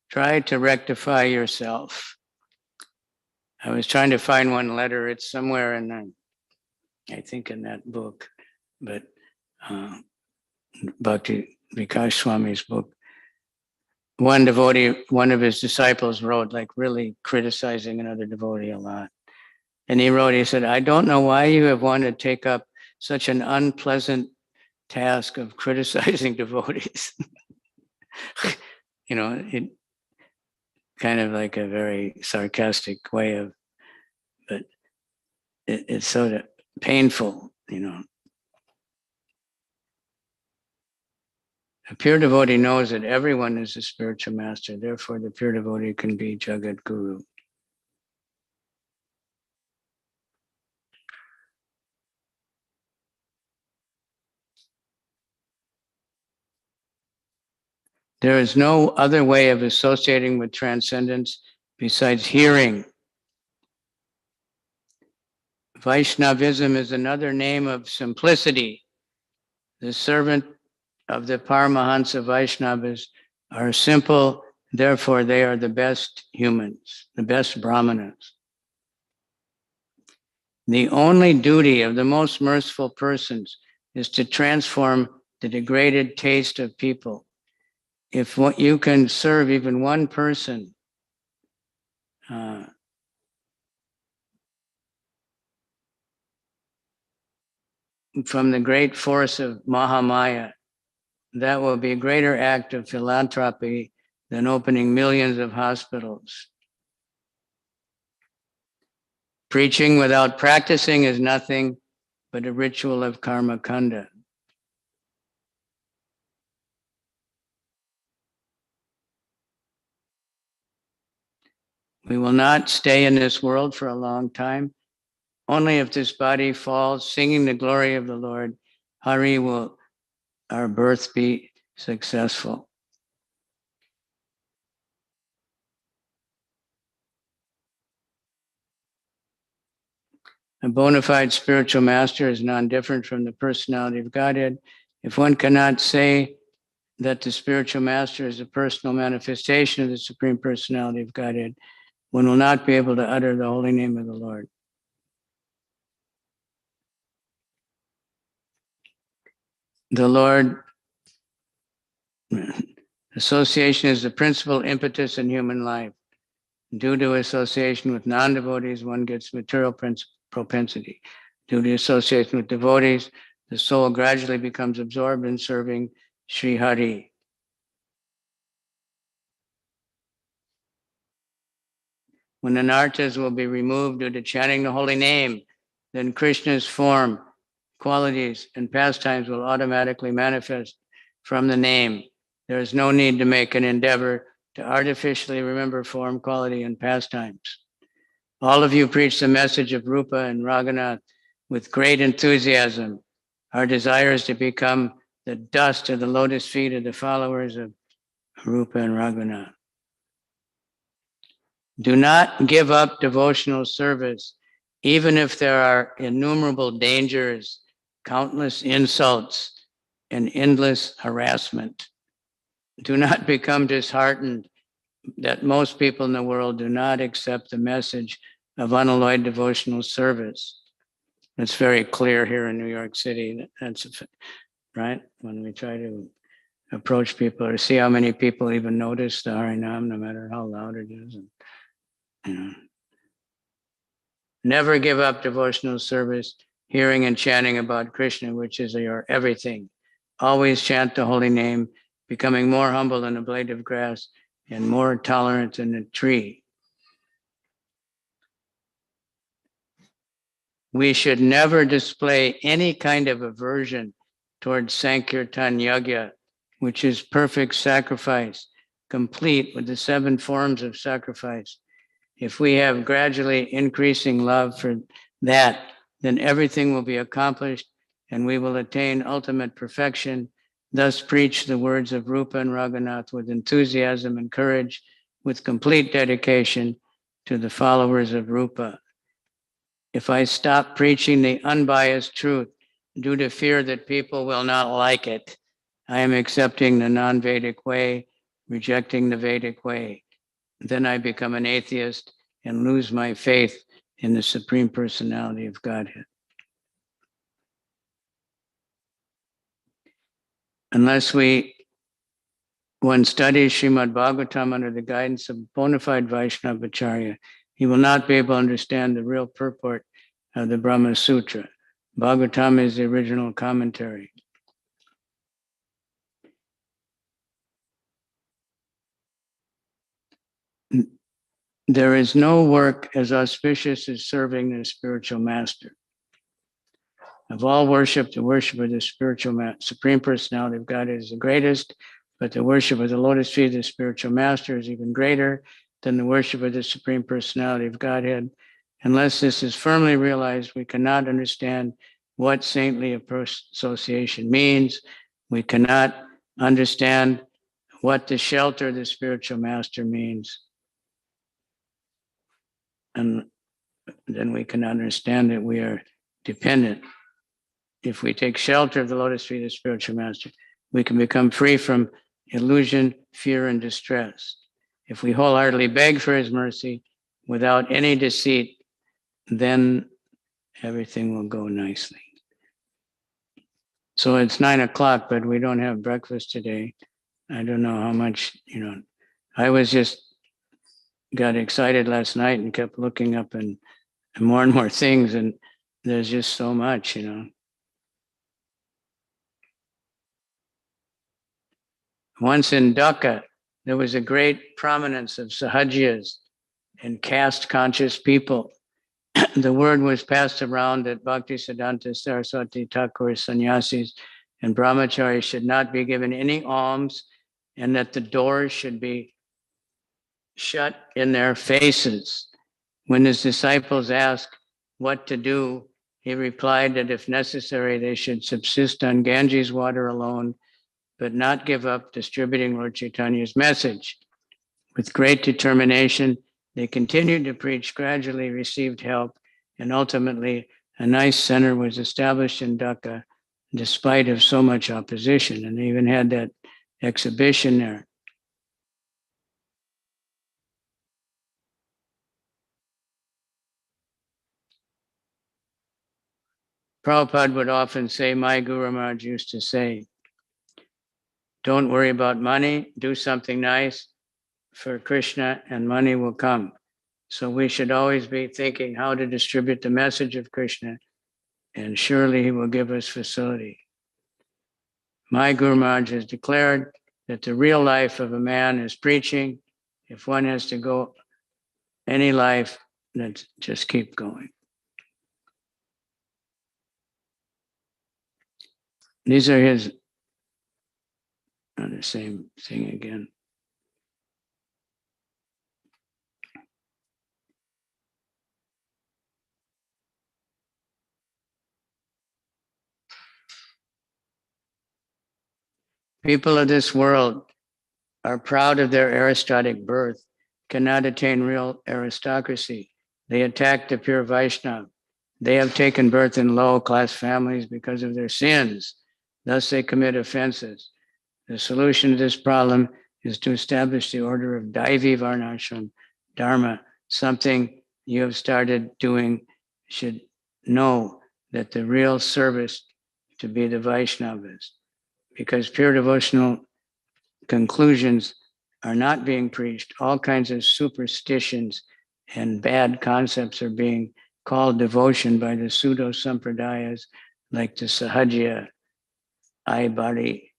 Try to rectify yourself. I was trying to find one letter. It's somewhere in, I think, in that book, but Bhakti Swami's book. One devotee, one of his disciples wrote, like really criticizing another devotee a lot. And he said, I don't know why you have wanted to take up such an unpleasant task of criticizing devotees. It kind of like a very sarcastic way of, but it's sort of painful, A pure devotee knows that everyone is a spiritual master. Therefore, the pure devotee can be Jagat Guru. There is no other way of associating with transcendence besides hearing. Vaishnavism is another name of simplicity. The servant of the Paramahansa Vaishnavas are simple, therefore they are the best humans, the best brahmanas. The only duty of the most merciful persons is to transform the degraded taste of people. If what you can serve even one person, from the great force of Mahamaya, that will be a greater act of philanthropy than opening millions of hospitals. Preaching without practicing is nothing but a ritual of karma kanda. We will not stay in this world for a long time. Only if this body falls singing the glory of the Lord, Hari, will our birth be successful. A bona fide spiritual master is non-different from the personality of Godhead. If one cannot say that the spiritual master is a personal manifestation of the Supreme Personality of Godhead, one will not be able to utter the holy name of the Lord. The Lord, association is the principal impetus in human life. Due to association with non-devotees, one gets material propensity. Due to association with devotees, the soul gradually becomes absorbed in serving Sri Hari. When the nartas will be removed due to chanting the holy name, then Krishna's form, qualities, and pastimes will automatically manifest from the name. There is no need to make an endeavor to artificially remember form, quality, and pastimes. All of you preach the message of Rupa and Raghunath with great enthusiasm. Our desire is to become the dust of the lotus feet of the followers of Rupa and Raghunath. Do not give up devotional service, even if there are innumerable dangers, countless insults, and endless harassment. Do not become disheartened that most people in the world do not accept the message of unalloyed devotional service. It's very clear here in New York City. That's right. When we try to approach people or see how many people even notice the Harinam, no matter how loud it is. And, you know, never give up devotional service, hearing and chanting about Krishna, which is your everything. Always chant the holy name, becoming more humble than a blade of grass and more tolerant than a tree. We should never display any kind of aversion towards Sankirtan Yagya, which is perfect sacrifice, complete with the 7 forms of sacrifice. If we have gradually increasing love for that, then everything will be accomplished and we will attain ultimate perfection. Thus preach the words of Rupa and Raghunath with enthusiasm and courage, with complete dedication to the followers of Rupa. If I stop preaching the unbiased truth due to fear that people will not like it, I am accepting the non-Vedic way, rejecting the Vedic way. Then I become an atheist and lose my faith in the Supreme Personality of Godhead. Unless one studies Srimad Bhagavatam under the guidance of bona fide Vaishnavacharya, he will not be able to understand the real purport of the Brahma Sutra. Bhagavatam is the original commentary. There is no work as auspicious as serving the spiritual master. Of all worship, the worship of the spiritual Supreme Personality of God is the greatest, but the worship of the lotus feet of the spiritual master is even greater than the worship of the Supreme Personality of Godhead. Unless this is firmly realized, we cannot understand what saintly association means. We cannot understand what the shelter of the spiritual master means. And then we can understand that we are dependent. If we take shelter of the lotus feet of the spiritual master, we can become free from illusion, fear, and distress. If we wholeheartedly beg for his mercy without any deceit, then everything will go nicely. So it's 9:00, but we don't have breakfast today. I don't know how much, I was just got excited last night and kept looking up and more things, and there's just so much, Once in Dhaka, there was a great prominence of sahajiyas and caste-conscious people. The word was passed around that Bhakti Siddhanta Saraswati Thakur sannyasis and brahmacharis should not be given any alms, and that the doors should be shut in their faces. When his disciples asked what to do, he replied that if necessary, they should subsist on Ganges water alone, but not give up distributing Lord Chaitanya's message. With great determination, they continued to preach, gradually received help, and ultimately a nice center was established in Dhaka, despite of so much opposition. And they even had that exhibition there. Prabhupada would often say, my Guru Maharaj used to say, don't worry about money, do something nice for Krishna and money will come. So we should always be thinking how to distribute the message of Krishna, and surely he will give us facility. My Guru Maharaj has declared that the real life of a man is preaching. If one has to go any life, then just keep going. These are his, the same thing again. People of this world are proud of their aristocratic birth, cannot attain real aristocracy. They attack the pure Vaishnava. They have taken birth in low-class families because of their sins. Thus they commit offenses. The solution to this problem is to establish the order of Daivi Varnashram Dharma, something you have started doing. Should know that the real service to be the Vaishnavas, because pure devotional conclusions are not being preached. All kinds of superstitions and bad concepts are being called devotion by the pseudo sampradayas like the Sahajya, Aibari.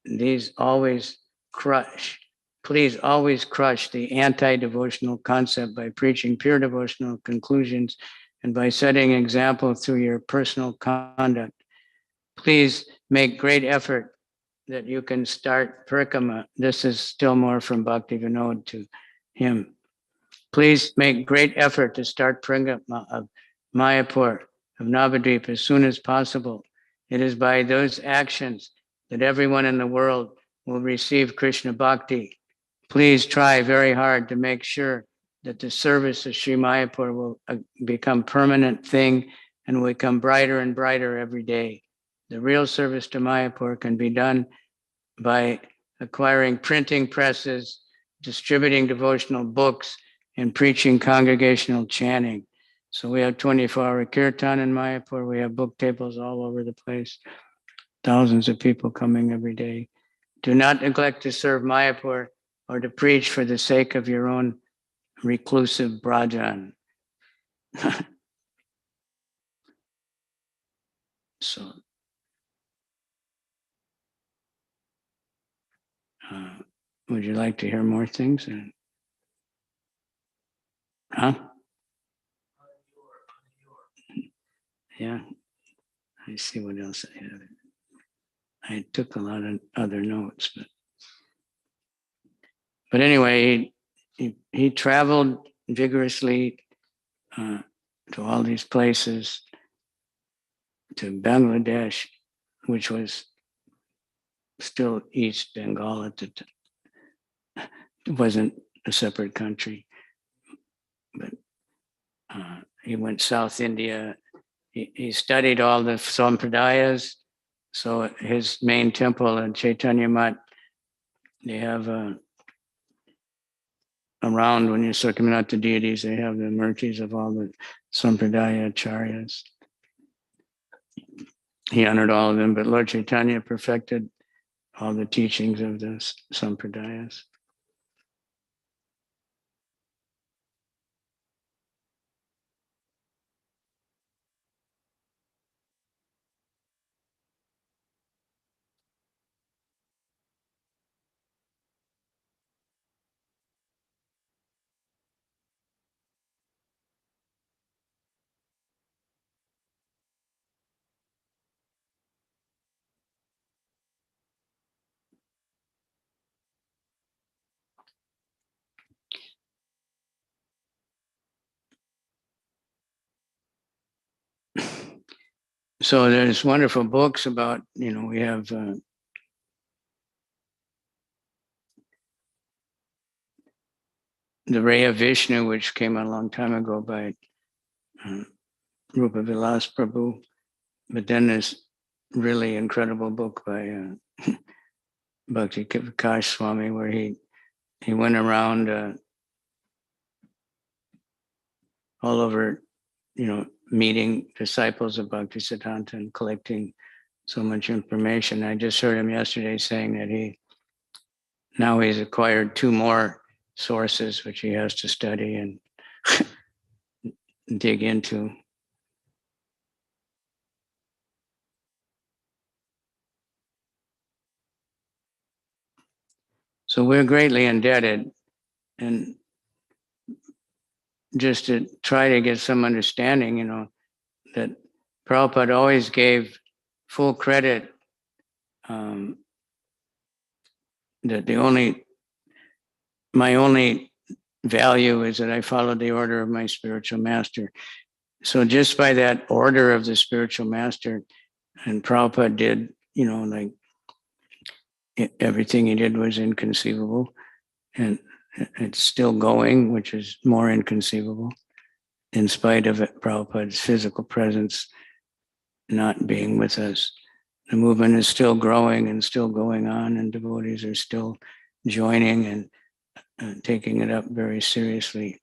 These always crush. Please always crush the anti-devotional concept by preaching pure devotional conclusions and by setting example through your personal conduct. Please make great effort that you can start Parikama. This is still more from Bhakti Vinod to him. Please make great effort to start Parikama of Mayapur, of Navadvip as soon as possible. It is by those actions that everyone in the world will receive Krishna Bhakti. Please try very hard to make sure that the service of Sri Mayapur will become permanent thing and will become brighter and brighter every day. The real service to Mayapur can be done by acquiring printing presses, distributing devotional books, and preaching congregational chanting. So we have 24-hour kirtan in Mayapur. We have book tables all over the place. Thousands of people coming every day. Do not neglect to serve Mayapur or to preach for the sake of your own reclusive brajan. So, would you like to hear more things? Huh? Yeah, I see what else I have. I took a lot of other notes, but anyway, he traveled vigorously to all these places, to Bangladesh, which was still East Bengal at the time. It wasn't a separate country, but he went South India. He studied all the sampradayas. So his main temple in Caitanya Mat, they have around when you're circling out the deities, they have the murtis of all the sampradaya acharyas. He honored all of them, but Lord Chaitanya perfected all the teachings of the sampradayas. So there's wonderful books about, we have the Ray of Vishnu, which came out a long time ago by Rupa Vilas Prabhu. But then there's really incredible book by Bhakti Kavichandra Swami, where he went around all over, meeting disciples of Bhakti Siddhanta and collecting so much information. I just heard him yesterday saying that he's acquired 2 more sources which he has to study and dig into. So we're greatly indebted, and just to try to get some understanding, that Prabhupada always gave full credit, that my only value is that I followed the order of my spiritual master. So just by that order of the spiritual master, and Prabhupada did, like everything he did was inconceivable, and it's still going, which is more inconceivable, in spite of Prabhupada's physical presence not being with us. The movement is still growing and still going on, and devotees are still joining and taking it up very seriously.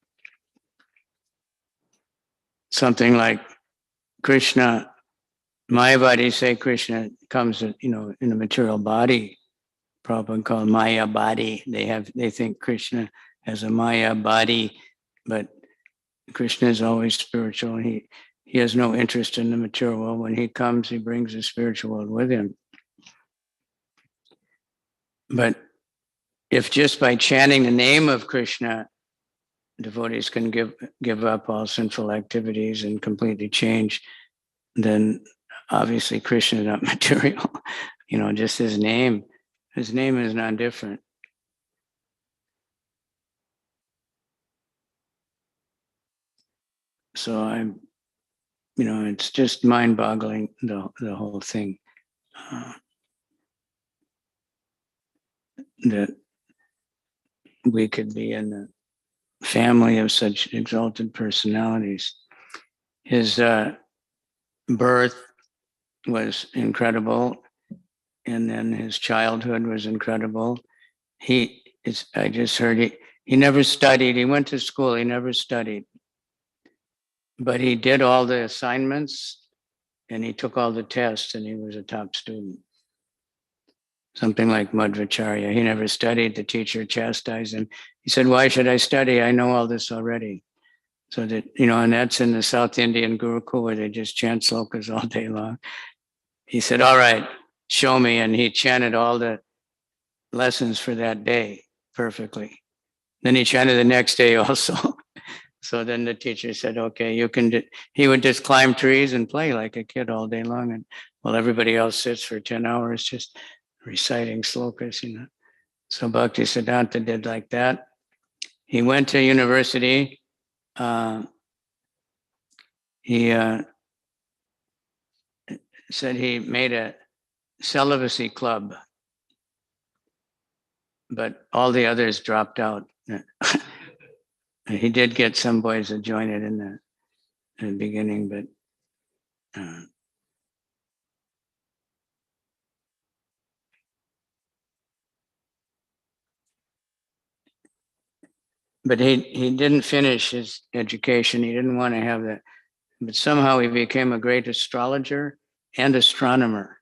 Something like Krishna, Mayavadis say Krishna comes, in a material body. Prabhupada called Maya body. They think Krishna has a Maya body, but Krishna is always spiritual. He has no interest in the material world. When he comes, he brings the spiritual world with him. But if just by chanting the name of Krishna, devotees can give up all sinful activities and completely change, then obviously Krishna is not material. Just his name is not different. So it's just mind-boggling, the whole thing, that we could be in the family of such exalted personalities. His birth was incredible, and then his childhood was incredible. I just heard he never studied. He went to school. He never studied, but he did all the assignments and he took all the tests, and he was a top student. Something like Madhvacharya. He never studied. The teacher chastised him. He said, "Why should I study? I know all this already." So that, and that's in the South Indian Gurukul, where they just chant slokas all day long. He said, "All right, show me." And he chanted all the lessons for that day perfectly. Then he chanted the next day also. So then the teacher said, "Okay, you can." He would just climb trees and play like a kid all day long, and while everybody else sits for 10 hours just reciting slokas, So Bhakti Siddhanta did like that. He went to university. He said he made a celibacy club, but all the others dropped out. He did get some boys to join it in the beginning, but he didn't finish his education. He didn't want to have that, but somehow he became a great astrologer and astronomer.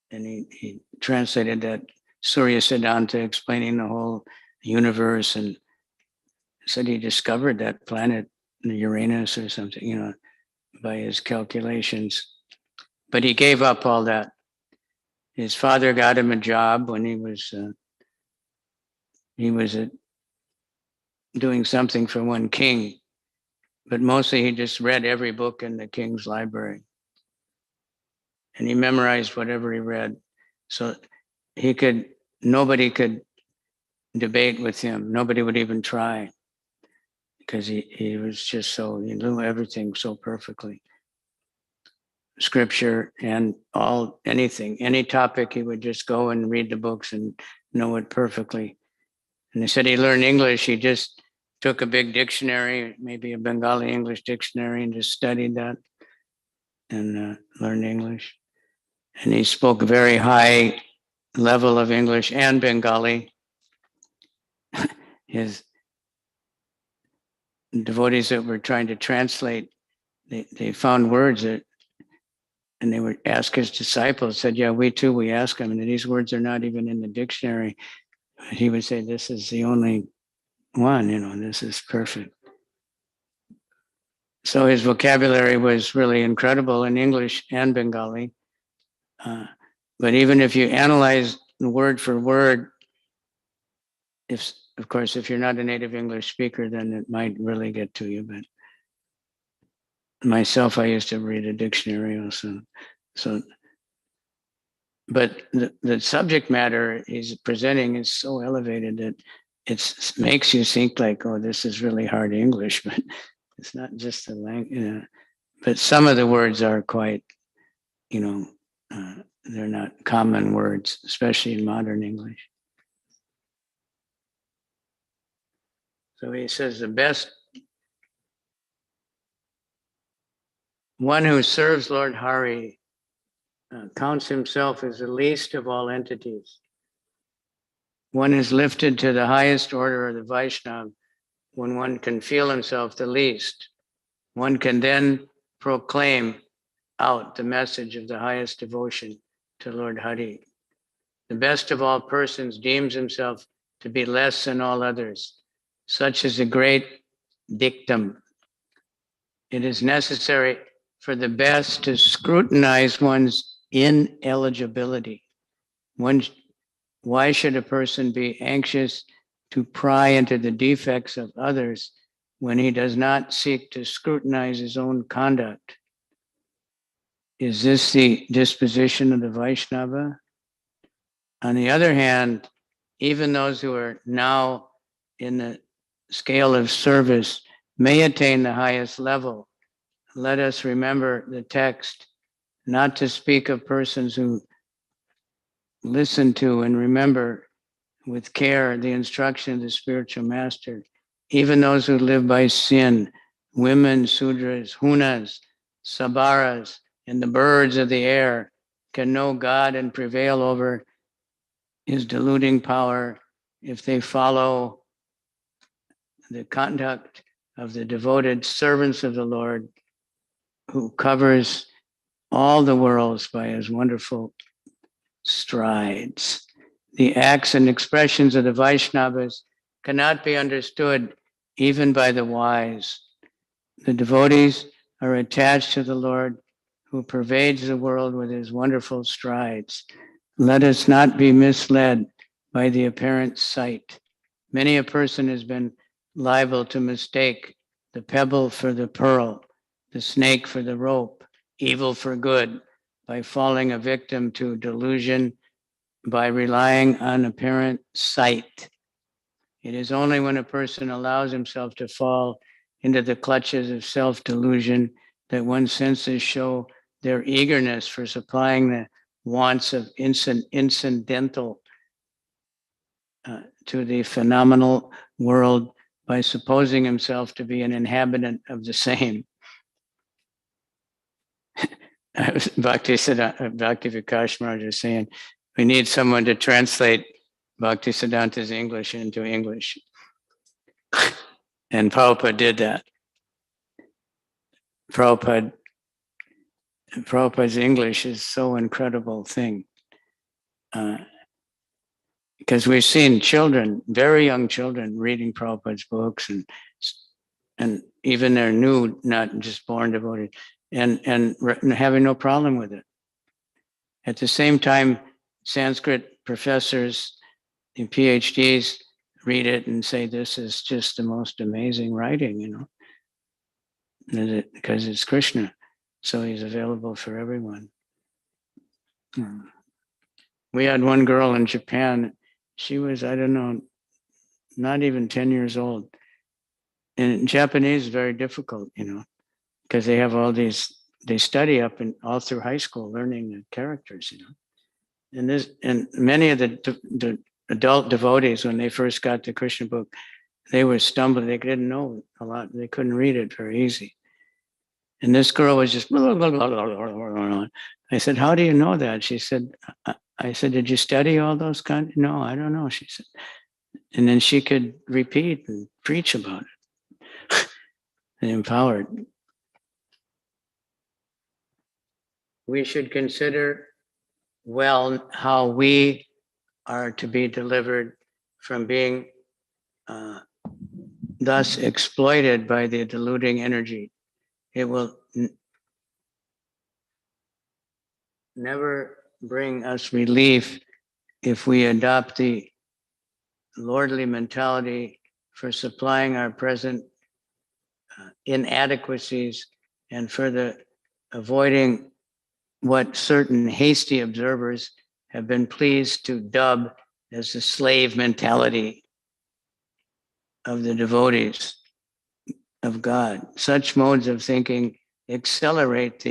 And he translated that Surya Siddhanta, explaining the whole universe, and said he discovered that planet, Uranus or something, by his calculations. But he gave up all that. His father got him a job when he was doing something for one king, but mostly he just read every book in the king's library, and he memorized whatever he read. So nobody could debate with him. Nobody would even try, because he was just he knew everything so perfectly. scripture and any topic, he would just go and read the books and know it perfectly. And he said he learned English. He just took a big dictionary, maybe a Bengali English dictionary, and just studied that and learned English. And he spoke a very high level of English and Bengali. His devotees that were trying to translate, they found words that, and they would ask his disciples, said, yeah, we ask him, and these words are not even in the dictionary. He would say, this is the only one, this is perfect. So his vocabulary was really incredible in English and Bengali. But even if you analyze word for word, of course, if you're not a native English speaker, then it might really get to you. But myself, I used to read a dictionary also. But the subject matter he's presenting is so elevated that it makes you think like, oh, this is really hard English, but it's not just the language. But some of the words are quite, they're not common words, especially in modern English. So he says the best one who serves Lord Hari counts himself as the least of all entities. One is lifted to the highest order of the Vaishnava when one can feel himself the least. One can then proclaim out the message of the highest devotion to Lord Hari. The best of all persons deems himself to be less than all others. Such is a great dictum. It is necessary for the best to scrutinize one's ineligibility. Why should a person be anxious to pry into the defects of others when he does not seek to scrutinize his own conduct? Is this the disposition of the Vaishnava? On the other hand, even those who are now in the scale of service may attain the highest level. Let us remember the text, not to speak of persons who listen to and remember with care the instruction of the spiritual master. Even those who live by sin, women, sudras, hunas, sabaras, and the birds of the air can know God and prevail over his deluding power if they follow the conduct of the devoted servants of the Lord, who covers all the worlds by his wonderful strides. The acts and expressions of the Vaishnavas cannot be understood even by the wise. The devotees are attached to the Lord who pervades the world with his wonderful strides. Let us not be misled by the apparent sight. Many a person has been liable to mistake the pebble for the pearl, the snake for the rope, evil for good, by falling a victim to delusion, by relying on apparent sight. It is only when a person allows himself to fall into the clutches of self-delusion that one's senses show their eagerness for supplying the wants of incidental to the phenomenal world by supposing himself to be an inhabitant of the same. Bhakti Vikas Maharaj was saying, we need someone to translate Bhakti Siddhanta's English into English. And Prabhupada did that. Prabhupada's English is so incredible thing. Because we've seen children, very young children, reading Prabhupada's books, and even they're new, not just born devoted, and having no problem with it. At the same time, Sanskrit professors and PhDs read it and say, this is just the most amazing writing, because it's Krishna. So he's available for everyone. We had one girl in Japan. She was, I don't know, not even 10 years old. And Japanese is very difficult, because they have all these they study up and all through high school, learning the characters, and many of the adult devotees, when they first got the Krishna book, they were stumbling. They didn't know a lot. They couldn't read it very easy. And this girl was just blah, blah, blah, blah, blah, blah. I said, how do you know that? She said, I said, did you study all those kinds? No, I don't know, she said. And then she could repeat and preach about it. And empowered. We should consider well how we are to be delivered from being thus exploited by the deluding energy. It will never bring us relief if we adopt the lordly mentality for supplying our present inadequacies and further avoiding what certain hasty observers have been pleased to dub as the slave mentality of the devotees of God. Such modes of thinking accelerate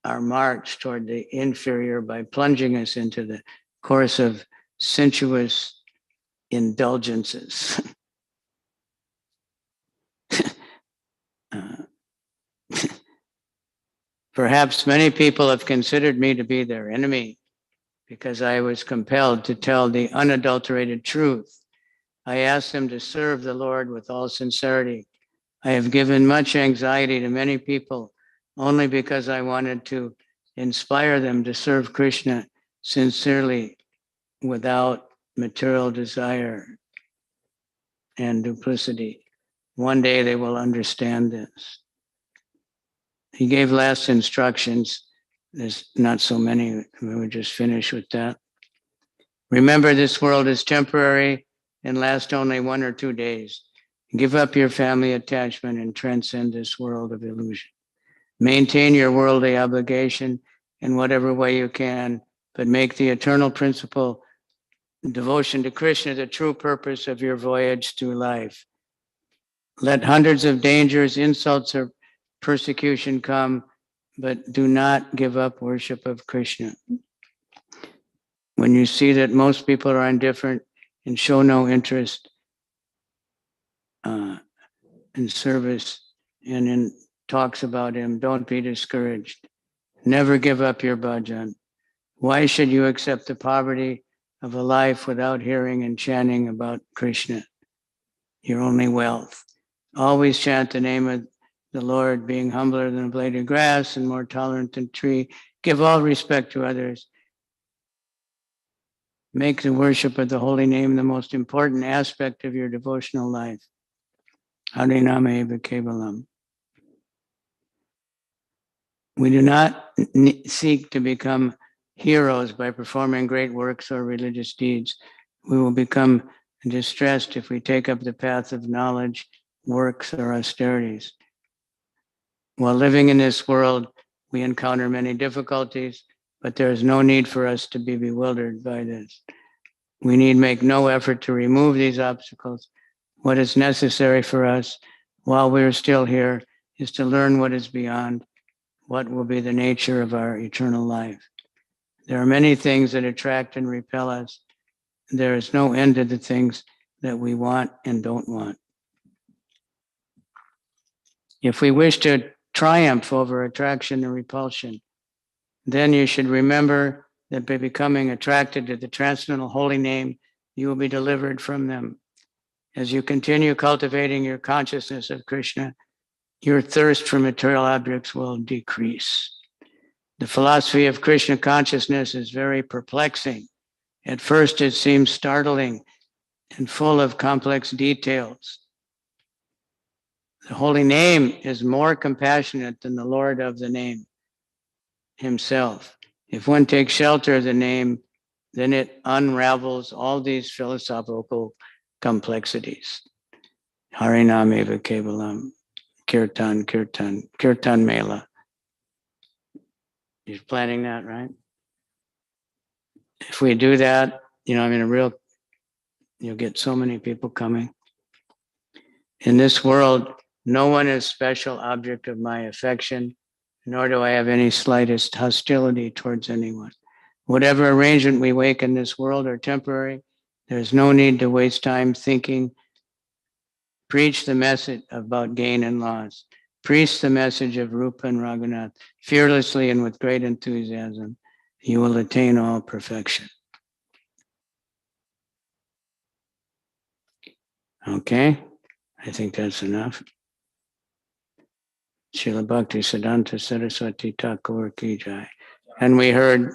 our march toward the inferior by plunging us into the course of sensuous indulgences. Perhaps many people have considered me to be their enemy because I was compelled to tell the unadulterated truth. I asked them to serve the Lord with all sincerity. I have given much anxiety to many people only because I wanted to inspire them to serve Krishna sincerely without material desire and duplicity. One day they will understand this. He gave last instructions. There's not so many. We would just finish with that. Remember, this world is temporary and lasts only 1 or 2 days. Give up your family attachment and transcend this world of illusion. Maintain your worldly obligation in whatever way you can, but make the eternal principle, devotion to Krishna, the true purpose of your voyage through life. Let hundreds of dangers, insults, or persecution come, but do not give up worship of Krishna. When you see that most people are indifferent and show no interest in service and in talks about him, don't be discouraged. Never give up your bhajan. Why should you accept the poverty of a life without hearing and chanting about Krishna, your only wealth? Always chant the name of the Lord, being humbler than a blade of grass and more tolerant than a tree. Give all respect to others. Make the worship of the holy name the most important aspect of your devotional life. Harinama eva kevalam. We do not seek to become heroes by performing great works or religious deeds. We will become distressed if we take up the path of knowledge, works, or austerities. While living in this world, we encounter many difficulties, but there is no need for us to be bewildered by this. We need make no effort to remove these obstacles. What is necessary for us while we are still here is to learn what is beyond, what will be the nature of our eternal life. There are many things that attract and repel us. There is no end to the things that we want and don't want. If we wish to triumph over attraction and repulsion, then you should remember that by becoming attracted to the transcendental holy name, you will be delivered from them. As you continue cultivating your consciousness of Krishna, your thirst for material objects will decrease. The philosophy of Krishna consciousness is very perplexing. At first, it seems startling and full of complex details. The holy name is more compassionate than the Lord of the name himself. If one takes shelter of the name, then it unravels all these philosophical complexities. Harinam eva kevalam. Kirtan Mela. You're planning that, right? If we do that, you'll get so many people coming. In this world, No one is special object of my affection, nor do I have any slightest hostility towards anyone. Whatever arrangement we make in this world are temporary. There's no need to waste time thinking. Preach the message about gain and loss. Preach the message of Rupa and Raghunath fearlessly and with great enthusiasm. You will attain all perfection. Okay, I think that's enough. Srila Bhakti Siddhanta Saraswati Thakur ki jai. And we heard